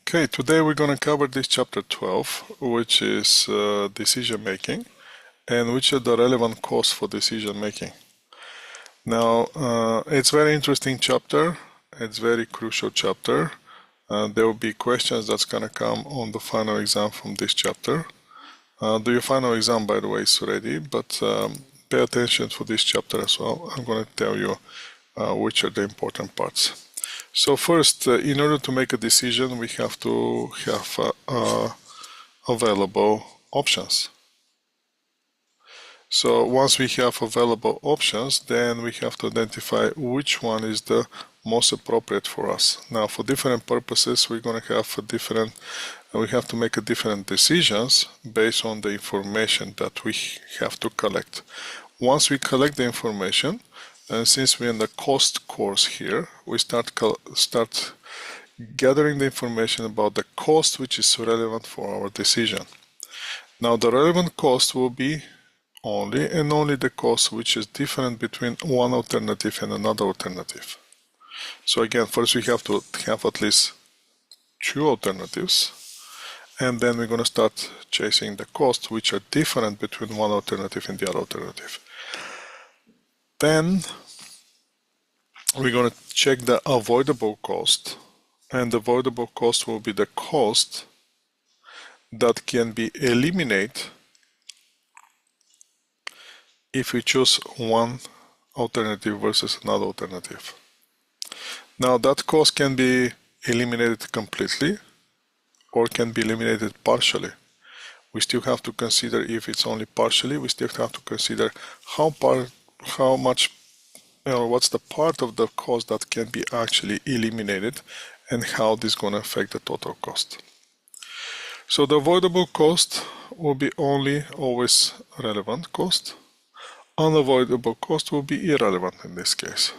Okay, today we're going to cover this chapter 12, which is decision making, and which are the relevant costs for decision making. Now, it's very interesting chapter. It's very crucial chapter. There will be questions that's going to come on the final exam from this chapter. The final exam, by the way, is ready, but pay attention to this chapter as well. I'm going to tell you which are the important parts. So first, in order to make a decision, we have to have available options. So once we have available options, then we have to identify which one is the most appropriate for us. Now, for different purposes, we're going to have we have to make different decisions based on the information that we have to collect. Once we collect the information, and since we're in the cost course here, we start gathering the information about the cost which is relevant for our decision. Now, the relevant cost will be only and only the cost which is different between one alternative and another alternative. So again, first we have to have at least two alternatives, and then we're going to start chasing the costs which are different between one alternative and the other alternative. Then we're going to check the avoidable cost, and the avoidable cost will be the cost that can be eliminated if we choose one alternative versus another alternative. Now, that cost can be eliminated completely or can be eliminated partially. We still have to consider, if it's only partially, we still have to consider how much, what's the part of the cost that can be actually eliminated and how this is going to affect the total cost. So the avoidable cost will be only always relevant cost. Unavoidable cost will be irrelevant in this case.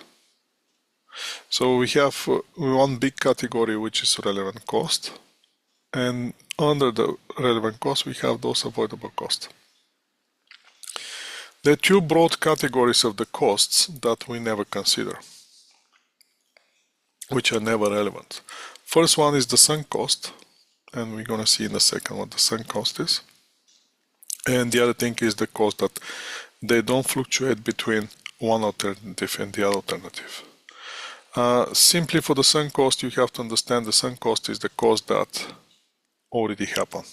So we have one big category which is relevant cost, and under the relevant cost we have those avoidable costs. There are two broad categories of the costs that we never consider, which are never relevant. First one is the sunk cost, and we're going to see in a second what the sunk cost is. And the other thing is the cost that they don't fluctuate between one alternative and the other alternative. Simply for the sunk cost, you have to understand the sunk cost is the cost that already happened.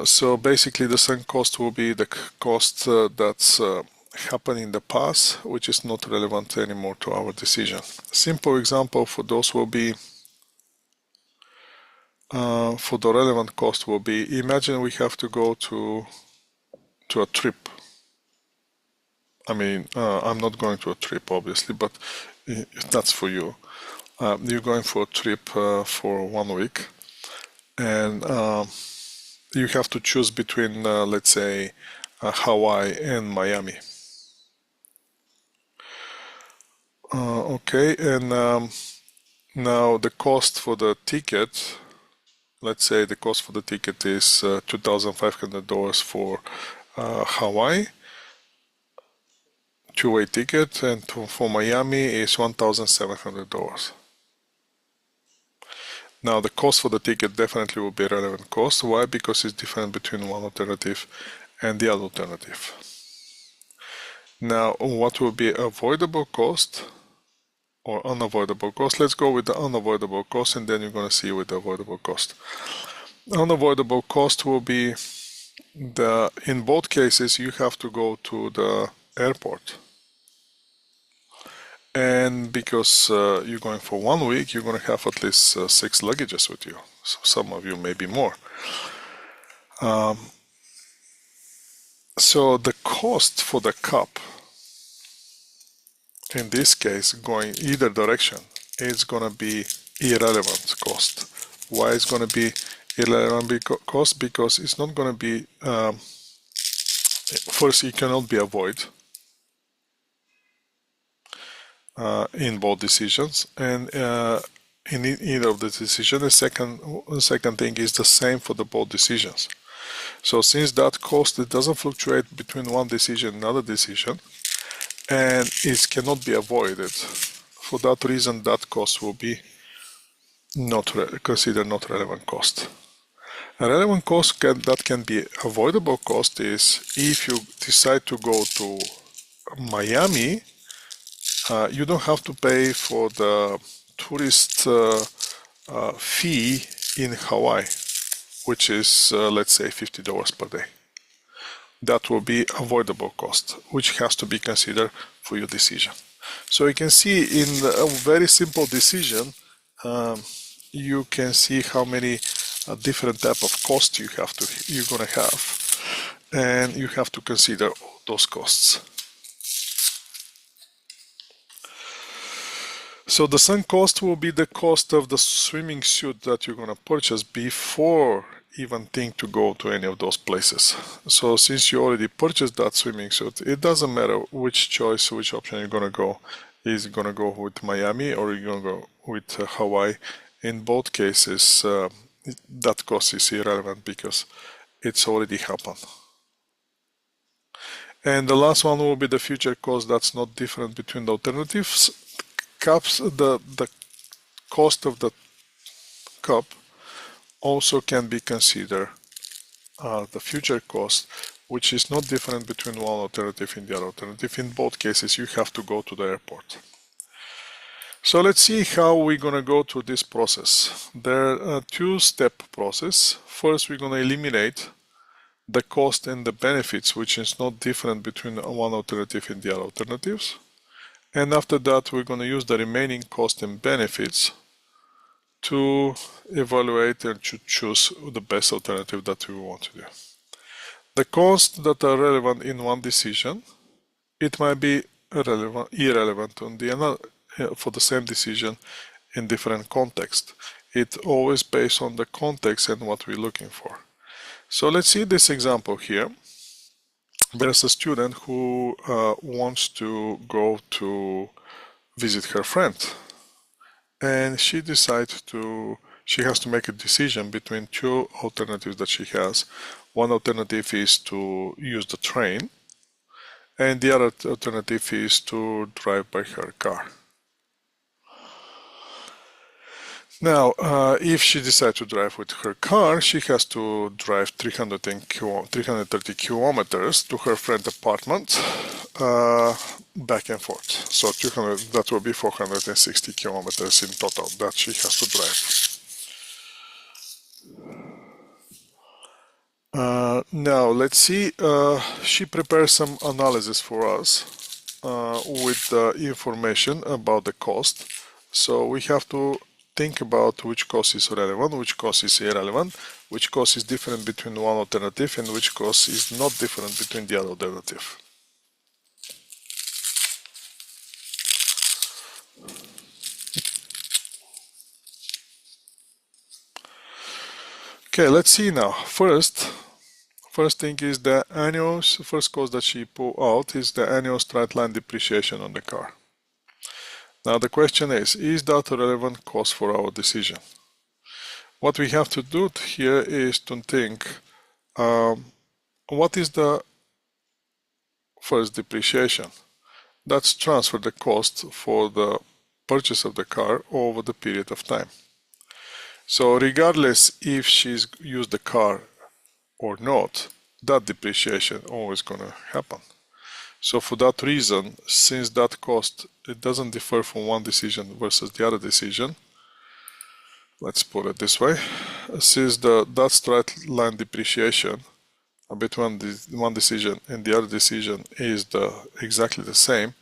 So basically the sunk cost will be the cost that's happened in the past, which is not relevant anymore to our decision. Simple example for those will be, for the relevant cost will be, imagine we have to go to a trip. I mean, I'm not going to a trip obviously, but that's for you. You're going for a trip for 1 week, and you have to choose between, let's say, Hawaii and Miami. Okay, and now the cost for the ticket, let's say the cost for the ticket is $2,500 for Hawaii, two-way ticket, and for Miami is $1,700. Now the cost for the ticket definitely will be a relevant cost. Why? Because it's different between one alternative and the other alternative. Now, what will be avoidable cost or unavoidable cost? Let's go with the unavoidable cost, and then you're going to see with the avoidable cost. Unavoidable cost will be in both cases you have to go to the airport. And because you're going for 1 week, you're going to have at least 6 luggages with you. So some of you maybe more. So the cost for the cup, in this case, going either direction, is going to be irrelevant cost. Why is going to be irrelevant cost? Because it's not going to be, first, it cannot be avoided in both decisions, and in either of the decisions. The second thing is the same for the both decisions. So since that cost, it doesn't fluctuate between one decision and another decision, and it cannot be avoided For that reason, that cost will be considered not relevant cost. A relevant cost that can be avoidable cost is if you decide to go to Miami, you don't have to pay for the tourist fee in Hawaii, which is let's say $50 per day. That will be avoidable cost, which has to be considered for your decision. So you can see in a very simple decision, you can see how many different type of costs you're gonna have, and you have to consider those costs. So the sunk cost will be the cost of the swimming suit that you're gonna purchase before even think to go to any of those places. So since you already purchased that swimming suit, it doesn't matter which option you're gonna go. Is it gonna go with Miami or you're gonna go with Hawaii? In both cases, that cost is irrelevant because it's already happened. And the last one will be the future cost that's not different between the alternatives. The cost of the cup also can be considered the future cost, which is not different between one alternative and the other alternative. In both cases, you have to go to the airport. So let's see how we're going to go through this process. There are a two-step process. First, we're going to eliminate the cost and the benefits, which is not different between one alternative and the other alternatives. And after that, we're going to use the remaining cost and benefits to evaluate and to choose the best alternative that we want to do. The costs that are relevant in one decision, it might be irrelevant on the other for the same decision in different context. It's always based on the context and what we're looking for. So let's see this example here. There's a student who wants to go to visit her friend, and she decides she has to make a decision between two alternatives that she has. One alternative is to use the train, and the other alternative is to drive by her car. Now, if she decides to drive with her car, she has to drive 330 kilometers to her friend's apartment, back and forth. So that will be 460 kilometers in total that she has to drive. Now, let's see, she prepares some analysis for us with the information about the cost. So we have to think about which cost is relevant, which cost is irrelevant, which cost is different between one alternative, and which cost is not different between the other alternative. Okay, let's see now. First thing is the first cost that she pulled out is the annual straight line depreciation on the car. Now the question is that a relevant cost for our decision? What we have to do here is to think, what is the first depreciation? That's transfer the cost for the purchase of the car over the period of time. So regardless if she's used the car or not, that depreciation always gonna happen. So for that reason, since that cost, it doesn't differ from one decision versus the other decision, let's put it this way, since that straight line depreciation between one decision and the other decision is exactly the same,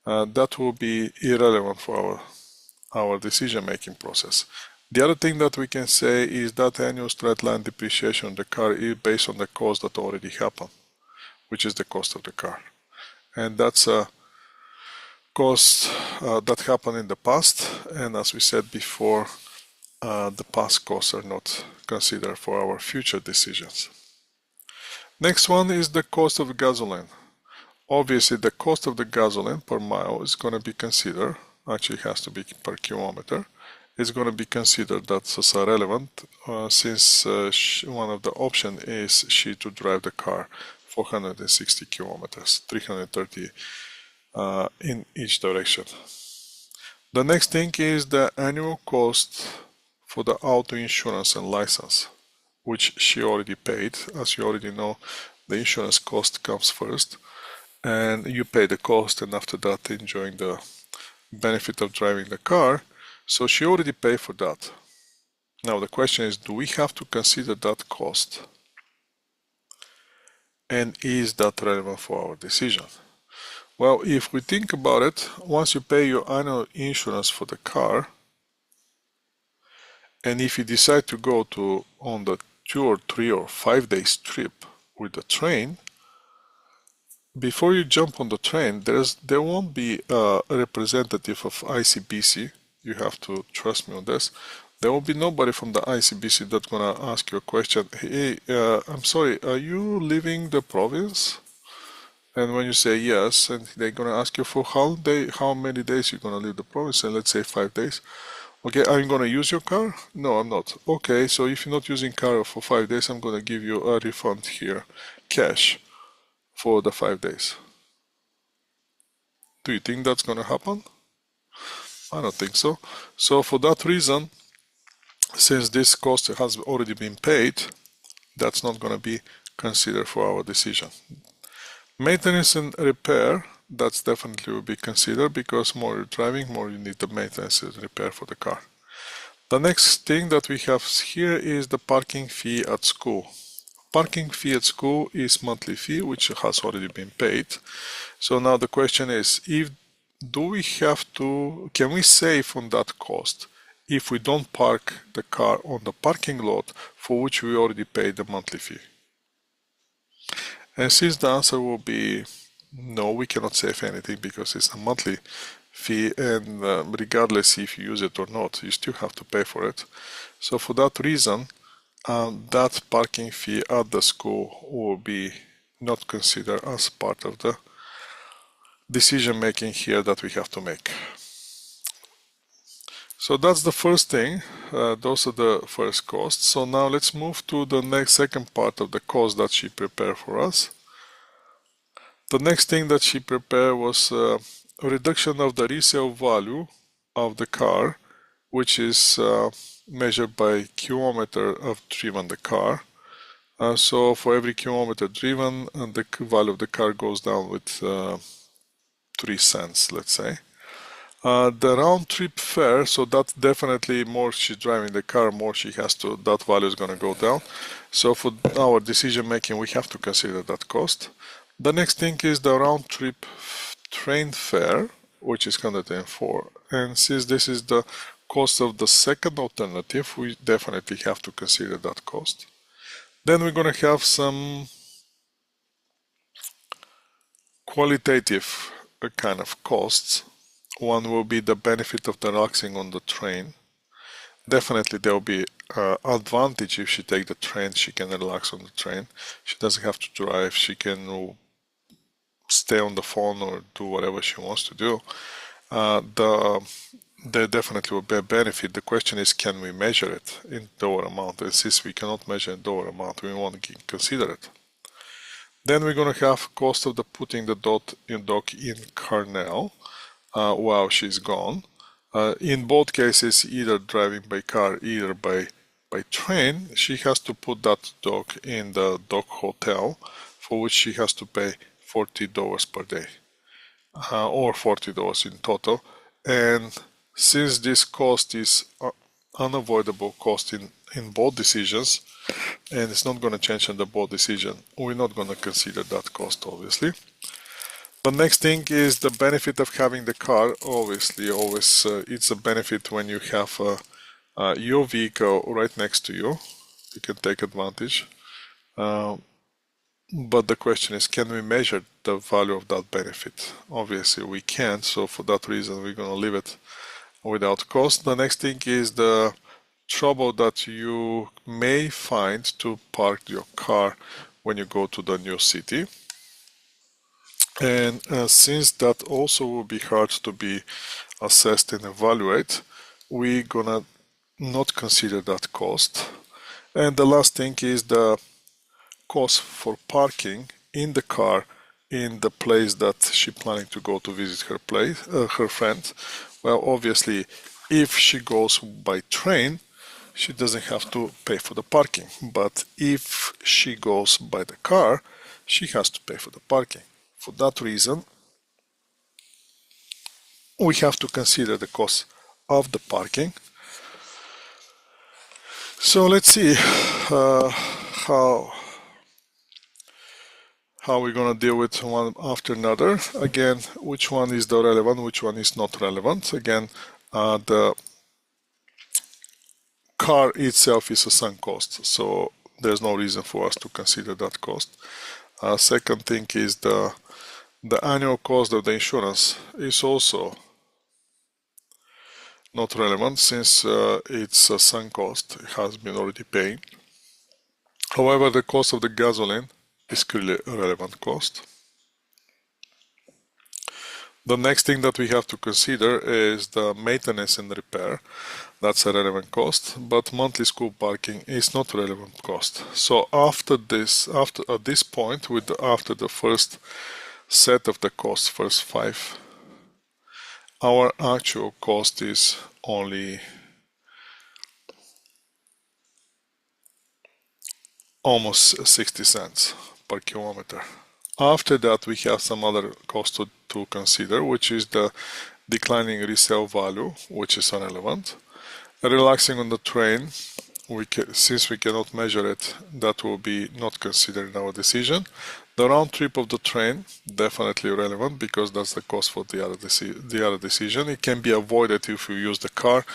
that will be irrelevant for our decision-making process. The other thing that we can say is that annual straight line depreciation on the car is based on the cost that already happened, which is the cost of the car. And that's a cost that happened in the past, and as we said before, the past costs are not considered for our future decisions. Next one is the cost of gasoline. Obviously, the cost of the gasoline per mile is going to be considered, actually it has to be per kilometer. It's going to be considered that's also relevant since one of the options is she to drive the car 460 kilometers, 330 in each direction. The next thing is the annual cost for the auto insurance and license, which she already paid. As you already know, the insurance cost comes first, and you pay the cost, and after that enjoying the benefit of driving the car. So she already paid for that. Now the question is, do we have to consider that cost? And is that relevant for our decision? Well, if we think about it, once you pay your annual insurance for the car, and if you decide to go on the 2 or 3 or 5 days trip with the train, before you jump on the train, there won't be a representative of ICBC. You have to trust me on this. There will be nobody from the ICBC that's gonna ask you a question. Hey, I'm sorry, are you leaving the province? And when you say yes, and they're gonna ask you for how many days you're gonna leave the province, and let's say 5 days. Okay, are you gonna use your car? No, I'm not. Okay, so if you're not using car for 5 days, I'm gonna give you a refund here, cash, for the 5 days. Do you think that's gonna happen? I don't think so. So for that reason, since this cost has already been paid, that's not gonna be considered for our decision. Maintenance and repair, that's definitely will be considered, because more you're driving, more you need the maintenance and repair for the car. The next thing that we have here is the parking fee at school. Parking fee at school is monthly fee, which has already been paid. So now the question is, can we save on that cost if we don't park the car on the parking lot for which we already paid the monthly fee? And since the answer will be no, we cannot save anything because it's a monthly fee, and regardless if you use it or not, you still have to pay for it. So for that reason, that parking fee at the school will be not considered as part of the decision making here that we have to make. So that's the first thing. Those are the first costs. So now let's move to the second part of the cost that she prepared for us. The next thing that she prepared was a reduction of the resale value of the car, which is measured by kilometer of driven the car. So for every kilometer driven, the value of the car goes down with 3 cents, let's say. The round trip fare, so that's definitely more she's driving the car, more that value is going to go down. So for our decision making, we have to consider that cost. The next thing is the round trip train fare, which is 104. And since this is the cost of the second alternative, we definitely have to consider that cost. Then we're going to have some qualitative kind of costs. One will be the benefit of the relaxing on the train. Definitely there will be advantage if she take the train, she can relax on the train. She doesn't have to drive, she can stay on the phone or do whatever she wants to do. There definitely will be a benefit. The question is, can we measure it in dollar amount? And since we cannot measure in dollar amount, we want to consider it. Then we're going to have cost of the putting the dog in Carnell while she's gone. In both cases, either driving by car, either by train, she has to put that dog in the dog hotel, for which she has to pay $40 per day, or $40 in total. And since this cost is unavoidable cost in both decisions, and it's not going to change in the both decision, we're not going to consider that cost, obviously. The next thing is the benefit of having the car. Obviously, always it's a benefit when you have your vehicle right next to you. You can take advantage. But the question is, can we measure the value of that benefit? Obviously, we can't. So for that reason, we're going to leave it without cost. The next thing is the trouble that you may find to park your car when you go to the new city. And since that also will be hard to be assessed and evaluate, we're gonna not consider that cost. And the last thing is the cost for parking in the car in the place that she's planning to go to visit her friend, Well, obviously, if she goes by train, she doesn't have to pay for the parking. But if she goes by the car, she has to pay for the parking. For that reason, we have to consider the cost of the parking. So let's see how we're going to deal with one after another. Again, which one is the relevant, which one is not relevant. Again, the car itself is a sunk cost, so there's no reason for us to consider that cost. Second thing is the annual cost of the insurance is also not relevant, since it's a sunk cost, it has been already paid. However, the cost of the gasoline is clearly a relevant cost. The next thing that we have to consider is the maintenance and repair. That's a relevant cost, but monthly school parking is not a relevant cost. So after at this point, after the first set of the costs, first 5, our actual cost is only almost 60 cents per kilometer. After that, we have some other costs to consider, which is the declining resale value, which is irrelevant. Relaxing on the train, since we cannot measure it, that will be not considered in our decision. The round trip of the train, definitely relevant, because that's the cost for the other decision. It can be avoided if we use the car,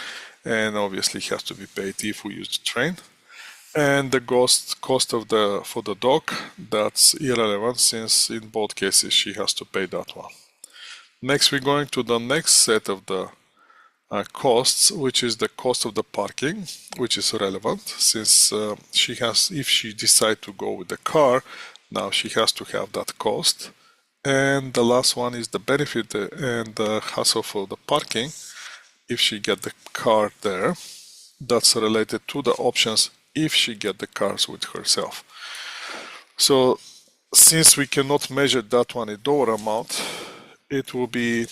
and obviously it has to be paid if we use the train. And the cost for the dog, that's irrelevant, since in both cases she has to pay that one. Next, we're going to the next set of the costs, which is the cost of the parking, which is relevant, since if she decides to go with the car, now she has to have that cost. And the last one is the benefit and the hassle for the parking. If she get the car there, that's related to the options if she get the cars with herself. So since we cannot measure that one in dollar amount, it will be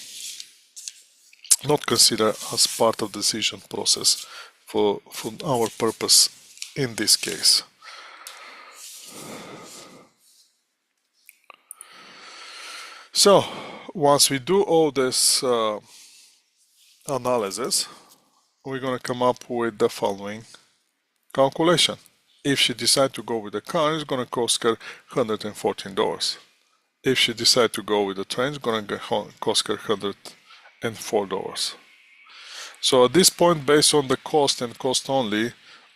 not considered as part of the decision process for our purpose in this case. So once we do all this analysis, we're going to come up with the following calculation. If she decides to go with the car, it's going to cost her $114. If she decides to go with the train, it's going to cost her $104. So at this point, based on the cost and cost only,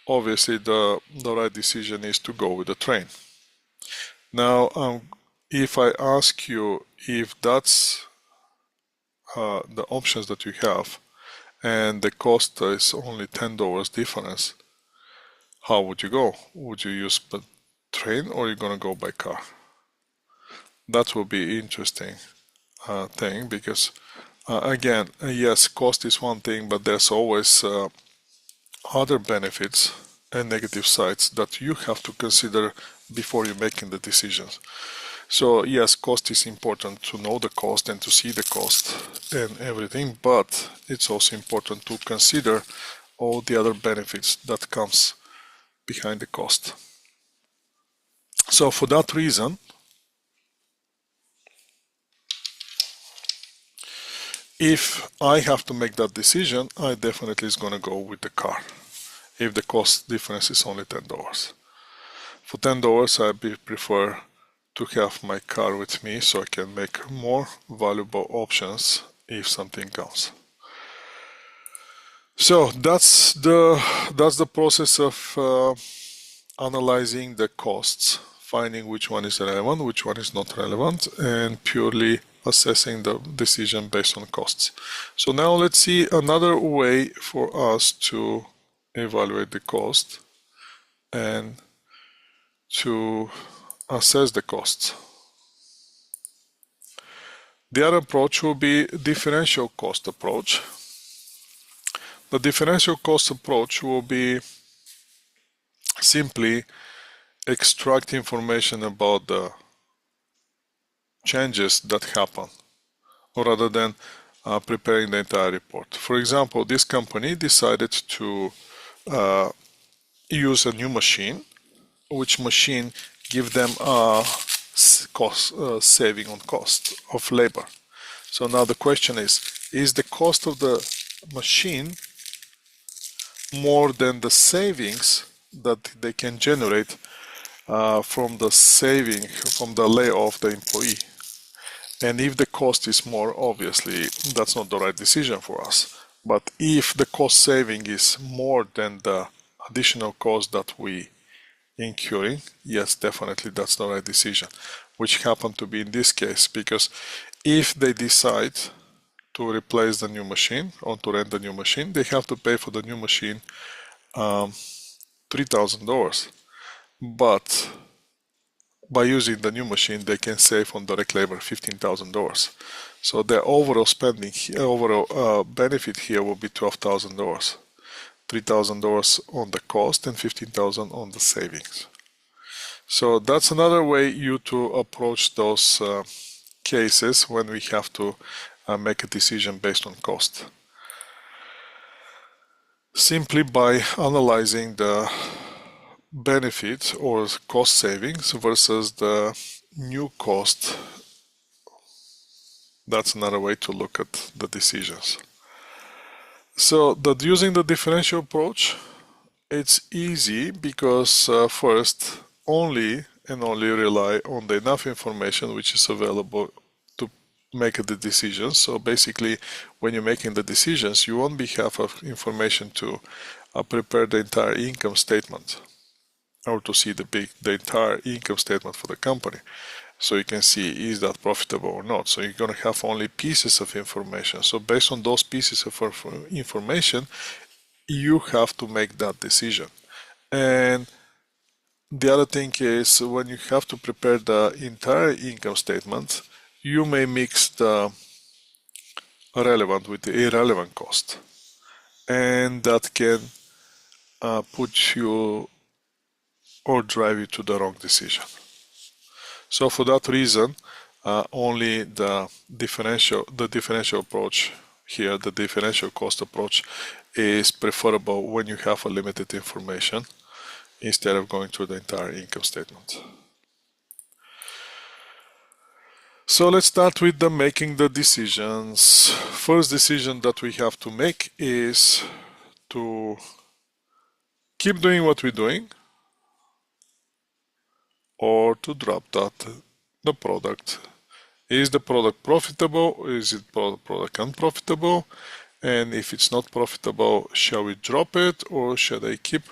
obviously the right decision is to go with the train. Now, if I ask you if that's the options that you have, and the cost is only $10 difference, how would you go? Would you use the train, or are you going to go by car? That will be interesting thing, because again, yes, cost is one thing, but there's always other benefits and negative sides that you have to consider before you're making the decisions. So yes, cost is important, to know the cost and to see the cost and everything, but it's also important to consider all the other benefits that comes behind the cost. So for that reason, if I have to make that decision, I definitely is going to go with the car, if the cost difference is only $10. For $10, I prefer to have my car with me, so I can make more valuable options if something comes. So that's the process of analyzing the costs, finding which one is relevant, which one is not relevant, and purely assessing the decision based on costs. So now let's see another way for us to evaluate the cost and to assess the costs. The other approach will be differential cost approach. The differential cost approach will be simply extract information about the changes that happen, rather than preparing the entire report. For example, this company decided to use a new machine, which machine give them a cost saving on cost of labor. So now the question is the cost of the machine more than the savings that they can generate from the layoff of the employee? And if the cost is more, obviously that's not the right decision for us. But if the cost saving is more than the additional cost that we incurring, yes, definitely that's the right decision, which happened to be in this case, because if they decide to replace the new machine or to rent the new machine, they have to pay for the new machine $3,000. But by using the new machine, they can save on direct labor $15,000. So their overall spending, overall benefit here will be $12,000. $3,000 on the cost and $15,000 on the savings. So that's another way you to approach those cases when we have to make a decision based on cost. Simply by analyzing the benefit or cost savings versus the new cost. That's another way to look at the decisions. So that using the differential approach, it's easy because first only rely on the enough information which is available to make the decisions. So basically when you're making the decisions, you won't have information to prepare the entire income statement or to see the entire income statement for the company. So you can see, is that profitable or not? So you're going to have only pieces of information. So based on those pieces of information, you have to make that decision. And the other thing is, when you have to prepare the entire income statement, you may mix the relevant with the irrelevant cost. And that can put you or drive you to the wrong decision. So for that reason, only the differential approach here, the differential cost approach, is preferable when you have a limited information instead of going through the entire income statement. So let's start with making the decisions. First decision that we have to make is to keep doing what we're doing or to drop the product. Is the product profitable? Is it product unprofitable? And if it's not profitable, shall we drop it or should I keep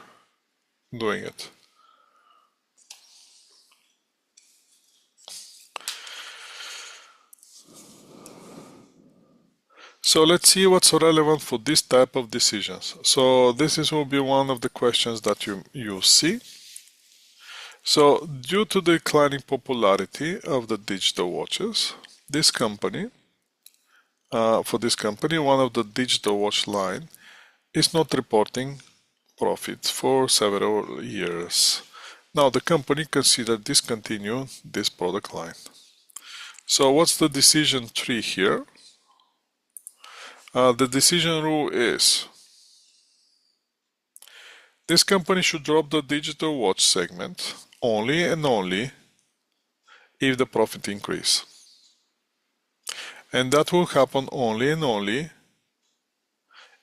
doing it? So let's see what's relevant for this type of decisions. So this will be one of the questions that you see. So due to the declining popularity of the digital watches, this company, one of the digital watch line is not reporting profits for several years. Now the company considered discontinue this product line. So what's the decision tree here? The decision rule is this company should drop the digital watch segment only and only if the profit increase. And that will happen only and only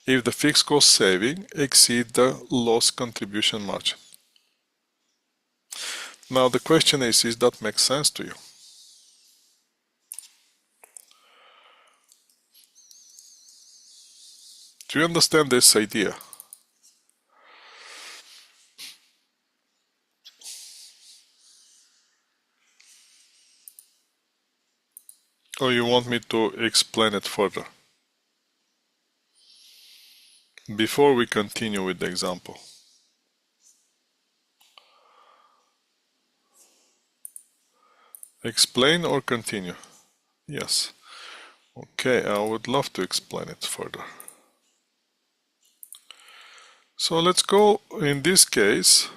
if the fixed cost saving exceed the loss contribution margin. Now the question is that make sense to you? Do you understand this idea? Or you want me to explain it further? Before we continue with the example. Explain or continue? Yes. Okay, I would love to explain it further. So let's go, in this case,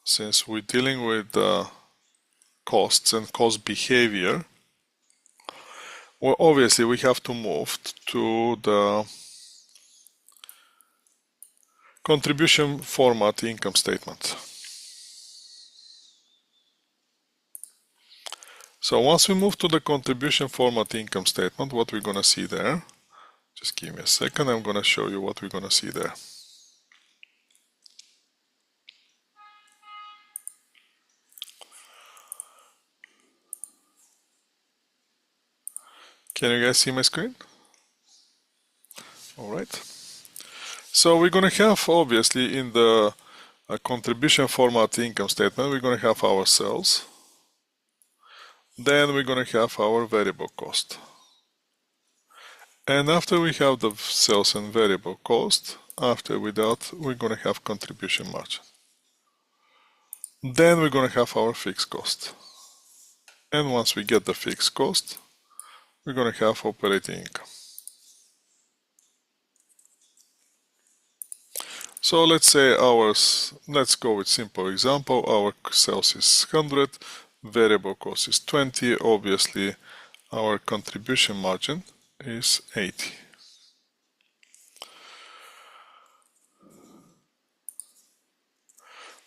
since we're dealing with costs and cost behavior, Well, obviously we have to move to the contribution format income statement. So once we move to the contribution format income statement, what we're going to see there, just give me a second, I'm going to show you what we're going to see there. Can you guys see my screen? All right. So we're going to have, obviously, in the contribution format income statement, we're going to have our sales. Then we're going to have our variable cost. And after we have the sales and variable cost, after with that, we're going to have contribution margin. Then we're going to have our fixed cost. And once we get the fixed cost, we're going to have operating income. So let's say let's go with simple example. Our sales is 100, variable cost is 20. Obviously, our contribution margin is 80.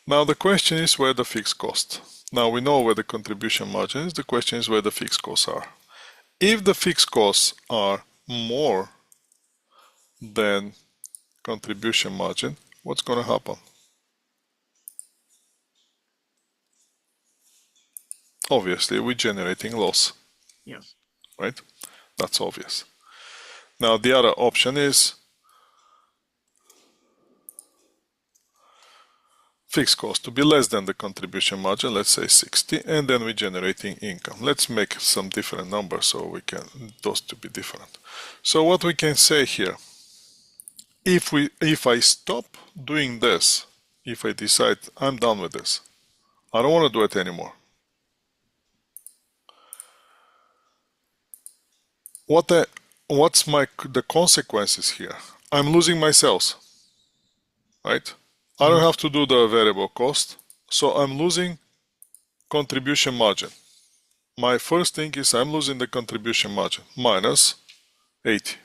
Now the question is where the fixed cost. Now we know where the contribution margin is. The question is where the fixed costs are. If the fixed costs are more than contribution margin, what's going to happen? Obviously, we're generating loss. Yes. Right? That's obvious. Now the other option is fixed cost to be less than the contribution margin, let's say 60, and then we're generating income. Let's make some different numbers so we can those to be different. So what we can say here, if I stop doing this, if I decide I'm done with this, I don't want to do it anymore. What's the consequences here? I'm losing my sales, right? I don't have to do the variable cost, so I'm losing contribution margin. My first thing is I'm losing the contribution margin, minus 80.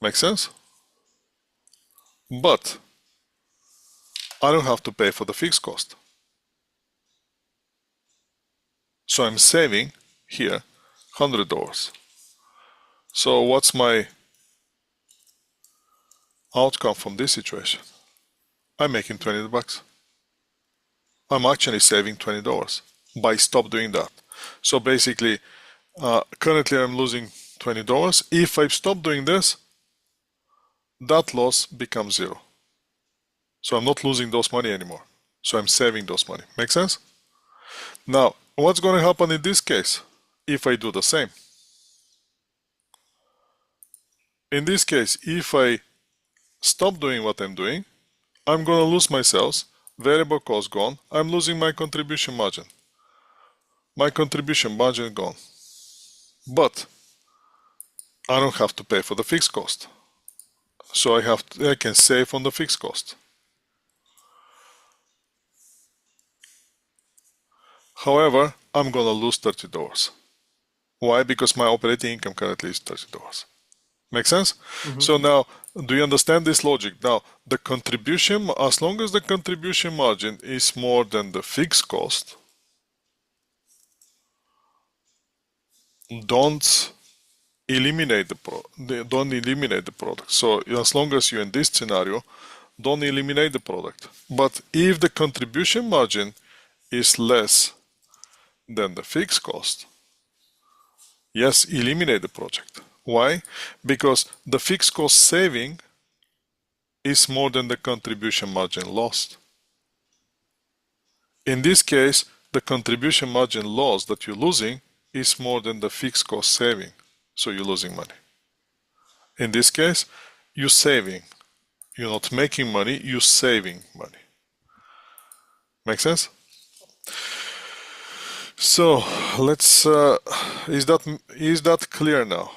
Make sense? But I don't have to pay for the fixed cost. So I'm saving here $100. So what's my outcome from this situation? I'm making $20. I'm actually saving $20 by stop doing that. So basically, currently I'm losing $20. If I stop doing this, that loss becomes zero. So I'm not losing those money anymore. So I'm saving those money. Make sense? Now, what's going to happen in this case if I do the same? In this case, if I stop doing what I'm doing, I'm going to lose my sales, variable cost gone, I'm losing my contribution margin. My contribution margin gone. But I don't have to pay for the fixed cost. So I can save on the fixed cost. However, I'm going to lose $30. Why? Because my operating income currently is $30. Make sense? So now, do you understand this logic? Now, the contribution, as long as the contribution margin is more than the fixed cost, don't eliminate the product. So as long as you're in this scenario, don't eliminate the product. But if the contribution margin is less than the fixed cost, yes, eliminate the project. Why? Because the fixed cost saving is more than the contribution margin lost. In this case, the contribution margin loss that you're losing is more than the fixed cost saving, so you're losing money. In this case, you're saving. You're not making money, you're saving money. Make sense? So let's. Is that clear now?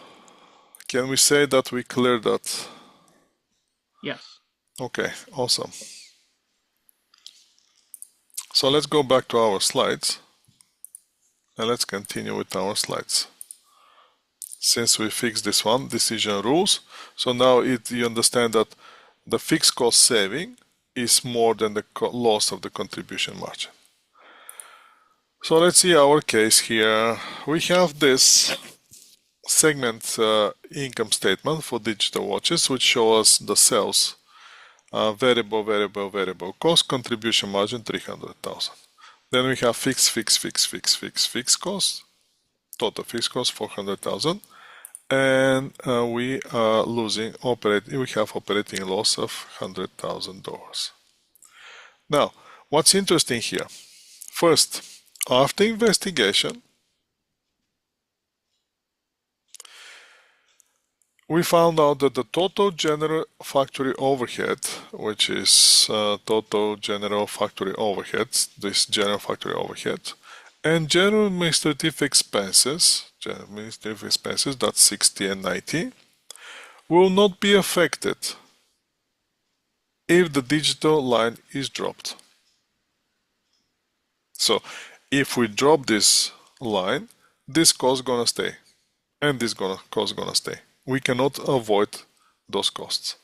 Can we say that we cleared that? Yes. Okay, awesome. So let's go back to our slides. And let's continue with our slides. Since we fixed this one, decision rules, so now you understand that the fixed cost saving is more than the loss of the contribution margin. So let's see our case here. We have this segment income statement for digital watches, which shows the sales variable cost, contribution margin 300,000. Then we have fixed cost, total fixed cost 400,000, and we are losing we have operating loss of $100,000. Now, what's interesting here? First, after investigation, we found out that the total general factory overhead, which is total general factory overheads, this general factory overhead, and general administrative expenses, that's 60 and 90, will not be affected if the digital line is dropped. So if we drop this line, this cost gonna stay, and this cost gonna stay. We cannot avoid those costs.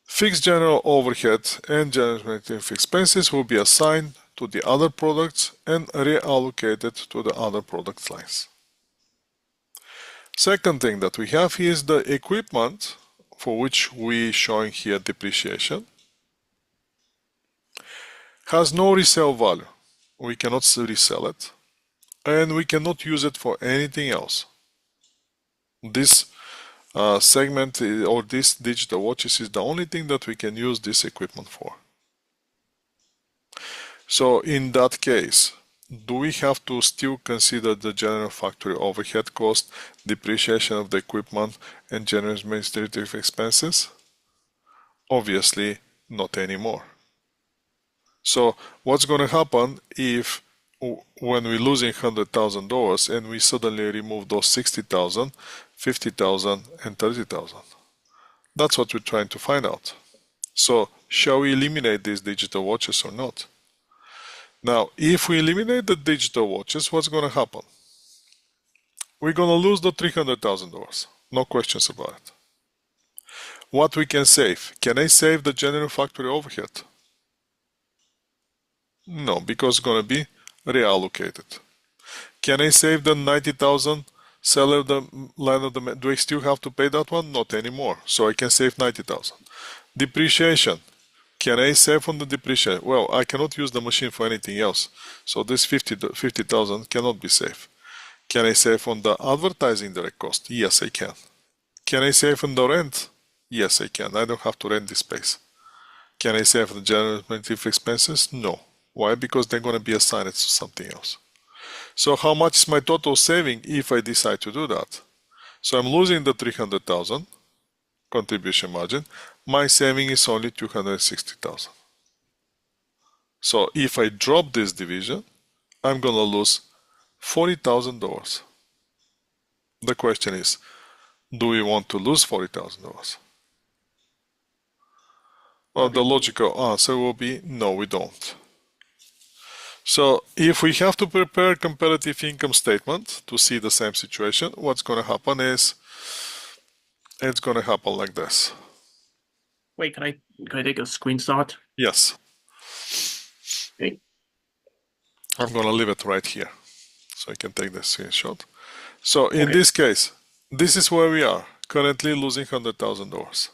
Fixed general overhead and general administrative expenses will be assigned to the other products and reallocated to the other product lines. Second thing that we have here is the equipment for which we showing here depreciation has no resale value. We cannot resell it, and we cannot use it for anything else. This segment or this digital watches is the only thing that we can use this equipment for. So in that case, do we have to still consider the general factory overhead cost, depreciation of the equipment, and general administrative expenses? Obviously not anymore. So what's going to happen if when we're losing $100,000 and we suddenly remove those 60,000, 50,000 and 30,000? That's what we're trying to find out. So shall we eliminate these digital watches or not? Now, if we eliminate the digital watches, what's going to happen? We're going to lose the $300,000. No questions about it. What we can save? Can I save the general factory overhead? No, because it's going to be reallocated. Can I save the 90,000 seller the line of the do I still have to pay that one? Not anymore. So I can save 90,000. Depreciation. Can I save on the depreciation? Well, I cannot use the machine for anything else. So this 50,000 cannot be saved. Can I save on the advertising direct cost? Yes, I can. Can I save on the rent? Yes, I can. I don't have to rent this space. Can I save the general administrative expenses? No. Why? Because they're going to be assigned to something else. So how much is my total saving if I decide to do that? So I'm losing the 300,000 contribution margin. My saving is only 260,000. So if I drop this division, I'm going to lose $40,000. The question is, do we want to lose $40,000? Well, the logical answer will be no, we don't. So if we have to prepare a comparative income statement to see the same situation, what's going to happen is it's going to happen like this. Wait, can I take a screenshot? Yes. Okay. I'm going to leave it right here so I can take the screenshot. So in this case, this is where we are, currently losing $100,000.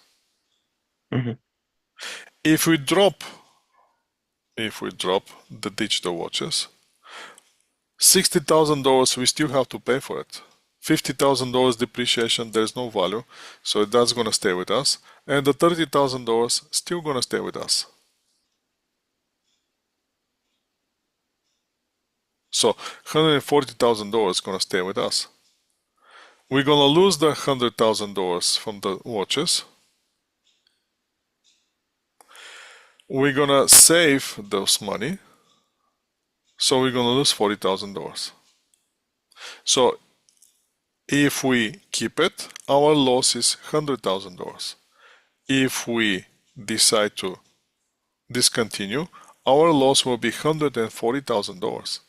Mm-hmm. If we drop the digital watches, $60,000 we still have to pay for it. $50,000 depreciation, there's no value, so that's going to stay with us, and the $30,000 still going to stay with us. So $140,000 is going to stay with us. We're going to lose the $100,000 from the watches. We're going to save those money, so we're going to lose $40,000. So if we keep it, our loss is $100,000. If we decide to discontinue, our loss will be $140,000.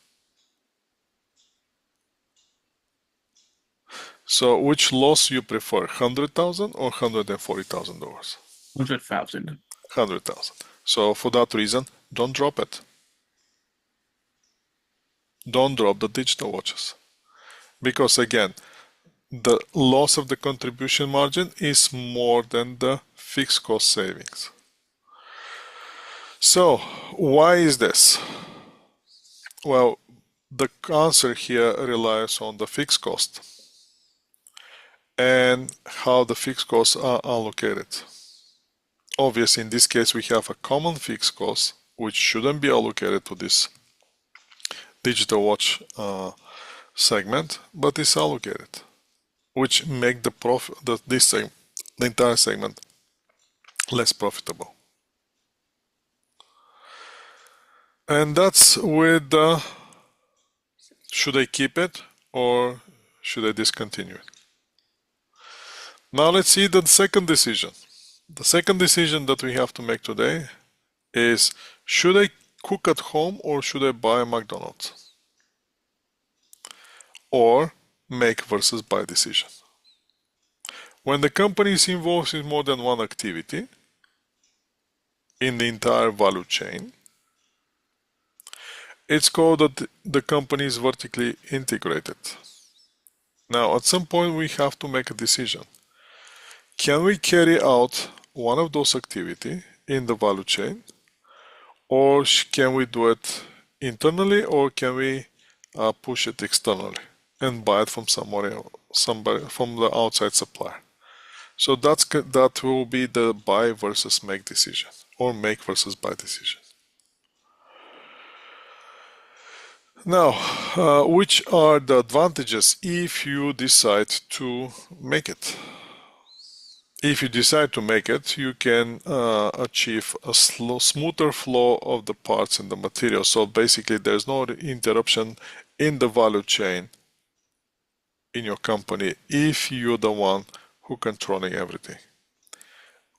So which loss you prefer, 100,000 or $140,000? 100,000. 100,000. So for that reason, don't drop it. Don't drop the digital watches. Because again, the loss of the contribution margin is more than the fixed cost savings. So why is this? Well, the answer here relies on the fixed cost and how the fixed costs are allocated. Obviously, in this case, we have a common fixed cost which shouldn't be allocated to this digital watch segment, but is allocated, which make the profit the entire segment less profitable. And that's with the should I keep it or should I discontinue it? Now let's see the second decision. The second decision that we have to make today is should I cook at home or should I buy a McDonald's? Or make versus buy decision. When the company is involved in more than one activity in the entire value chain, it's called that the company is vertically integrated. Now, at some point, we have to make a decision. Can we carry out one of those activities in the value chain, or can we do it internally, or can we push it externally and buy it from somebody from the outside supplier? So that will be the buy versus make decision, or make versus buy decision. Now, which are the advantages if you decide to make it? If you decide to make it, you can achieve a smoother flow of the parts and the material. So basically, there's no interruption in the value chain in your company if you're the one who controlling everything.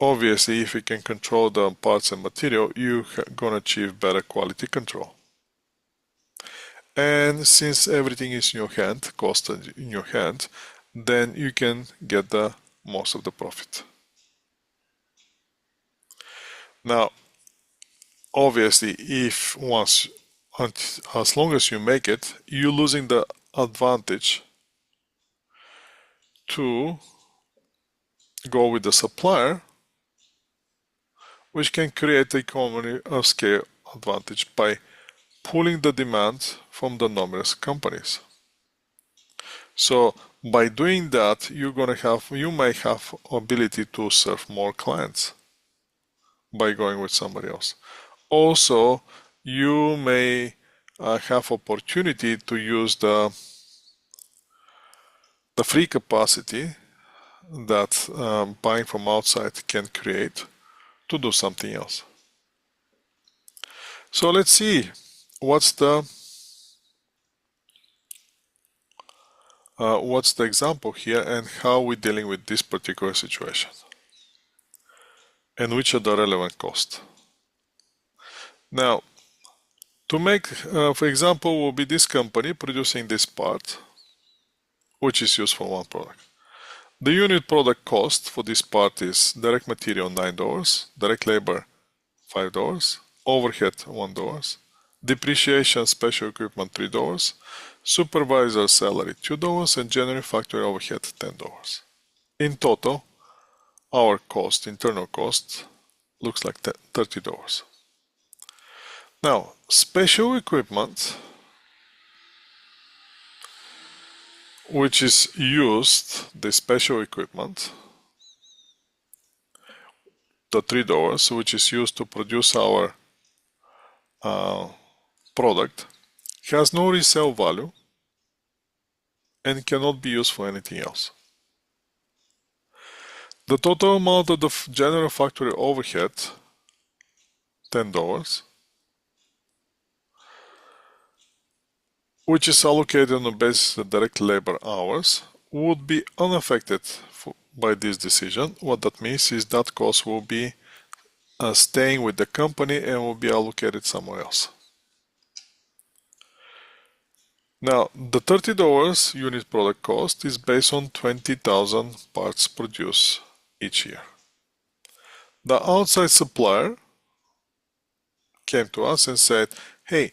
Obviously, if you can control the parts and material, you're gonna achieve better quality control. And since everything is in your hand, cost in your hand, then you can get the most of the profit. Now, obviously, if as long as you make it, you're losing the advantage to go with the supplier, which can create the economy of scale advantage by pulling the demand from the numerous companies. So by doing that, you might have ability to serve more clients by going with somebody else. Also, you may have opportunity to use the free capacity that buying from outside can create to do something else. So let's see what's the example here and how we're dealing with this particular situation and which are the relevant costs. Now, to make, for example, will be this company producing this part, which is used for one product. The unit product cost for this part is direct material $9, direct labor $5, overhead $1, depreciation special equipment $3, supervisor salary $2, and general factory overhead $10. In total, our cost, internal cost, looks like $30. Now, special equipment, which is used, the special equipment, the $3, which is used to produce our product, has no resale value and cannot be used for anything else. The total amount of the general factory overhead, $10, which is allocated on the basis of direct labor hours, would be unaffected by this decision. What that means is that cost will be staying with the company and will be allocated somewhere else. Now, the $30 unit product cost is based on 20,000 parts produced each year. The outside supplier came to us and said, hey,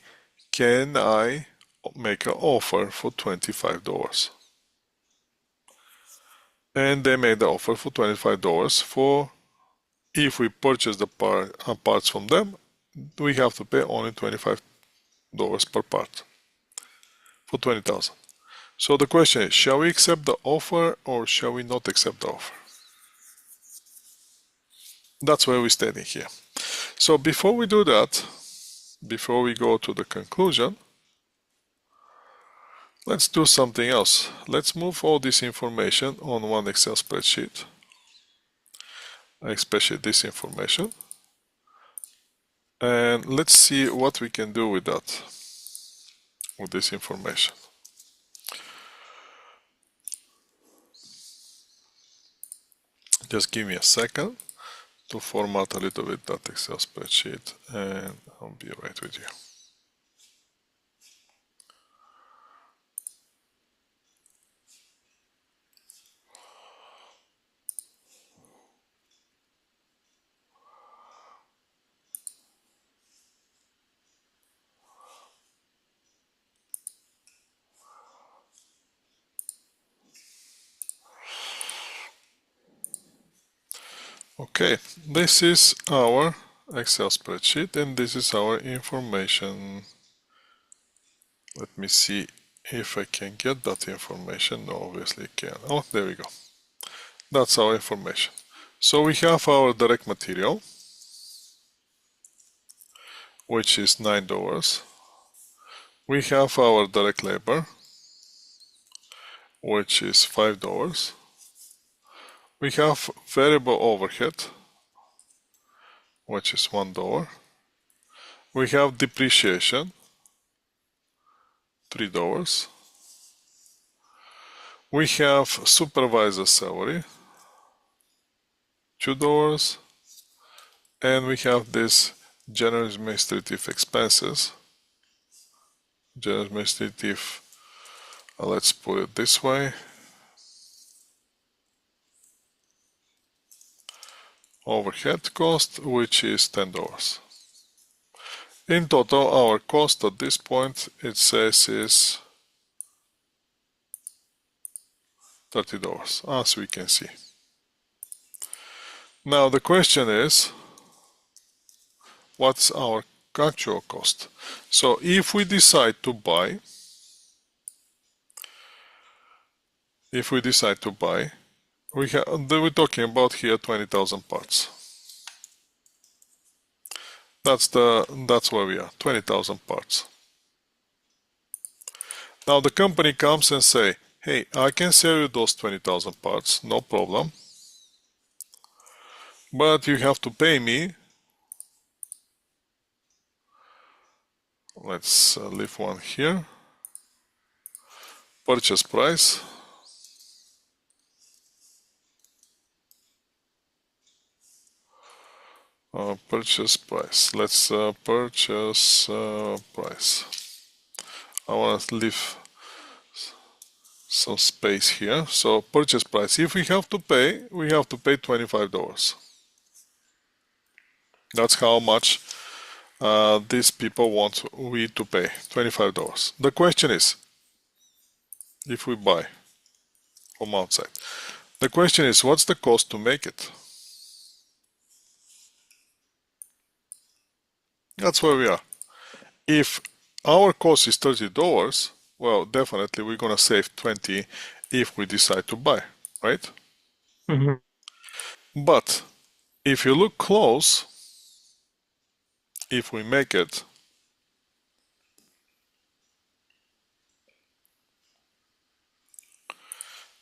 can I make an offer for $25? And they made the offer for $25 for, if we purchase the parts from them, we have to pay only $25 per part for 20,000. So the question is, shall we accept the offer or shall we not accept the offer? That's where we're standing here. So before we do that, before we go to the conclusion, let's do something else. Let's move all this information on one Excel spreadsheet, especially this information, and let's see what we can do with that, with this information. Just give me a second to format a little bit that Excel spreadsheet, and I'll be right with you. Okay, this is our Excel spreadsheet and this is our information. Let me see if I can get that information. No, obviously I can. Oh, there we go. That's our information. So we have our direct material, which is $9. We have our direct labor, which is $5. We have variable overhead, which is $1. We have depreciation, $3. We have supervisor salary, $2. And we have this general administrative expenses. General administrative, let's put it this way. Overhead cost, which is $10. In total, our cost at this point, it says, is $30, as we can see. Now the question is, what's our actual cost? So if we decide to buy, we're talking about here 20,000 parts. That's where we are, 20,000 parts. Now the company comes and say, hey, I can sell you those 20,000 parts, no problem. But you have to pay me, let's leave one here, purchase price. Purchase price. Let's purchase price. I want to leave some space here. So purchase price. If we have to pay, we have to pay $25. That's how much these people want we to pay, $25. The question is, if we buy from outside, the question is, what's the cost to make it? That's where we are. If our cost is $30, well, definitely we're gonna save 20 if we decide to buy, right? Mm-hmm. But if you look close, if we make it,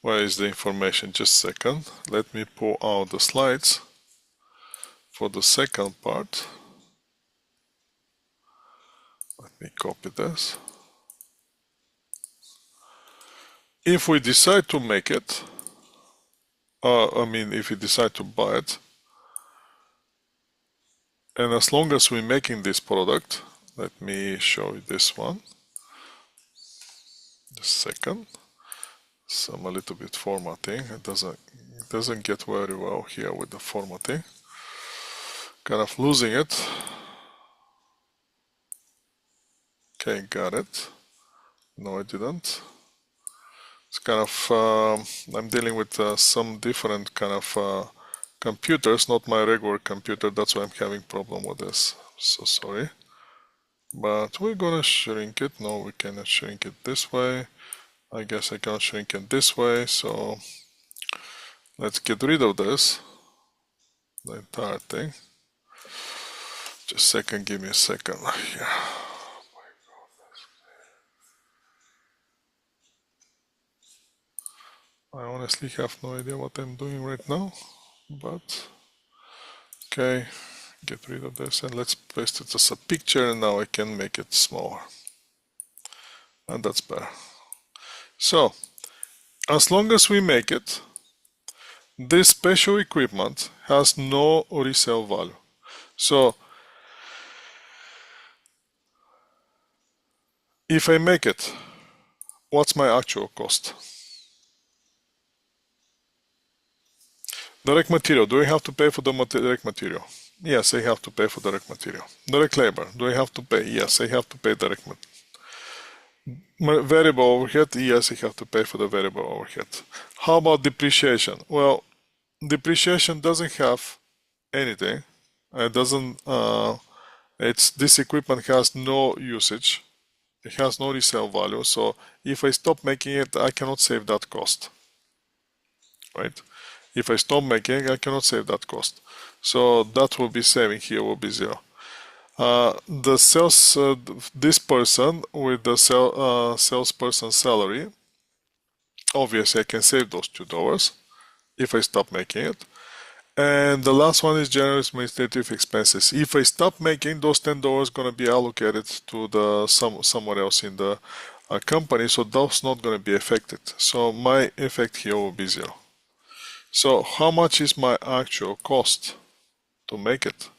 where is the information? Just a second. Let me pull out the slides for the second part. Let me copy this. If we decide to make it, if we decide to buy it, and as long as we're making this product, let me show you this one. Just a second. Some a little bit formatting. It doesn't get very well here with the formatting. Kind of losing it. Okay, got it. No, I didn't. It's kind of I'm dealing with some different kind of computers, not my regular computer. That's why I'm having problem with this. So sorry. But we're gonna shrink it. No, we cannot shrink it this way. I guess I can't shrink it this way. So let's get rid of this, the entire thing. Just a second, give me a second here. I honestly have no idea what I'm doing right now, but okay, get rid of this and let's paste it as a picture, and now I can make it smaller. And that's better. So, as long as we make it, this special equipment has no resale value. So, if I make it, what's my actual cost? Direct material, do I have to pay for the direct material? Yes, I have to pay for direct material. Direct labor, do I have to pay? Yes, I have to pay direct material. Variable overhead, yes, I have to pay for the variable overhead. How about depreciation? Well, depreciation doesn't have anything. It doesn't, this equipment has no usage. It has no resale value. So if I stop making it, I cannot save that cost, right? If I stop making, I cannot save that cost. So that will be saving here will be zero. The sales, this person with the salesperson salary, obviously I can save those $2 if I stop making it. And the last one is general administrative expenses. If I stop making, those $10 gonna be allocated to the somewhere else in the company, so those not gonna be affected. So my effect here will be zero. So how much is my actual cost to make it?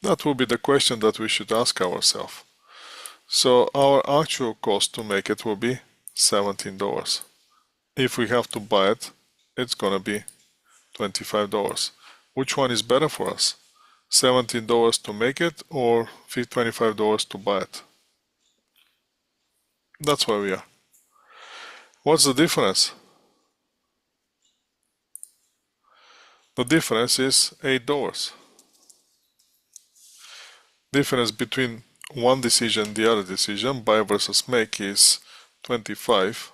That will be the question that we should ask ourselves. So our actual cost to make it will be $17. If we have to buy it, it's gonna be $25. Which one is better for us? $17 to make it or $25 to buy it? That's where we are. What's the difference? The difference is $8. Difference between one decision and the other decision, buy versus make, is 25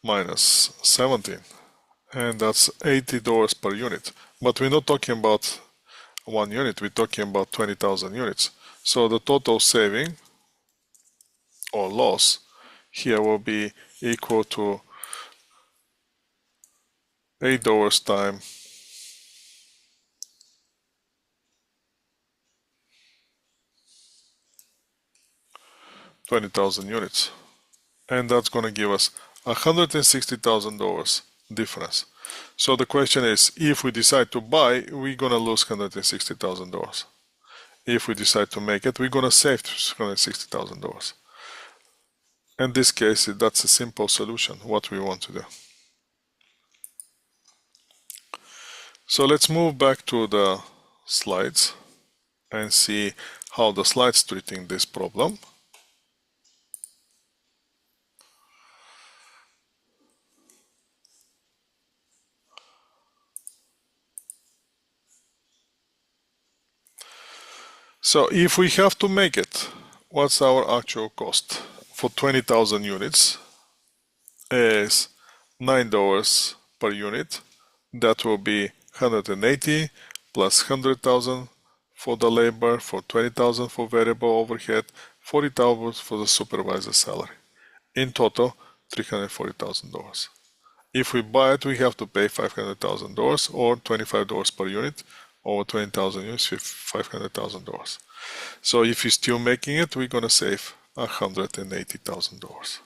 minus 17, and that's $80 per unit. But we're not talking about one unit, we're talking about 20,000 units. So the total saving or loss here will be equal to $8 times 20,000 units. And that's going to give us $160,000 difference. So the question is, if we decide to buy, we're going to lose $160,000. If we decide to make it, we're going to save $160,000. In this case, that's a simple solution, what we want to do. So let's move back to the slides and see how the slides treating this problem. So if we have to make it, what's our actual cost? For 20,000 units is $9 per unit. That will be 180 plus 100,000 for the labor, for 20,000 for variable overhead, 40,000 for the supervisor salary. In total, $340,000. If we buy it, we have to pay $500,000 or $25 per unit. Over 20,000 units, $500,000. So if you're still making it, we're gonna save $180,000.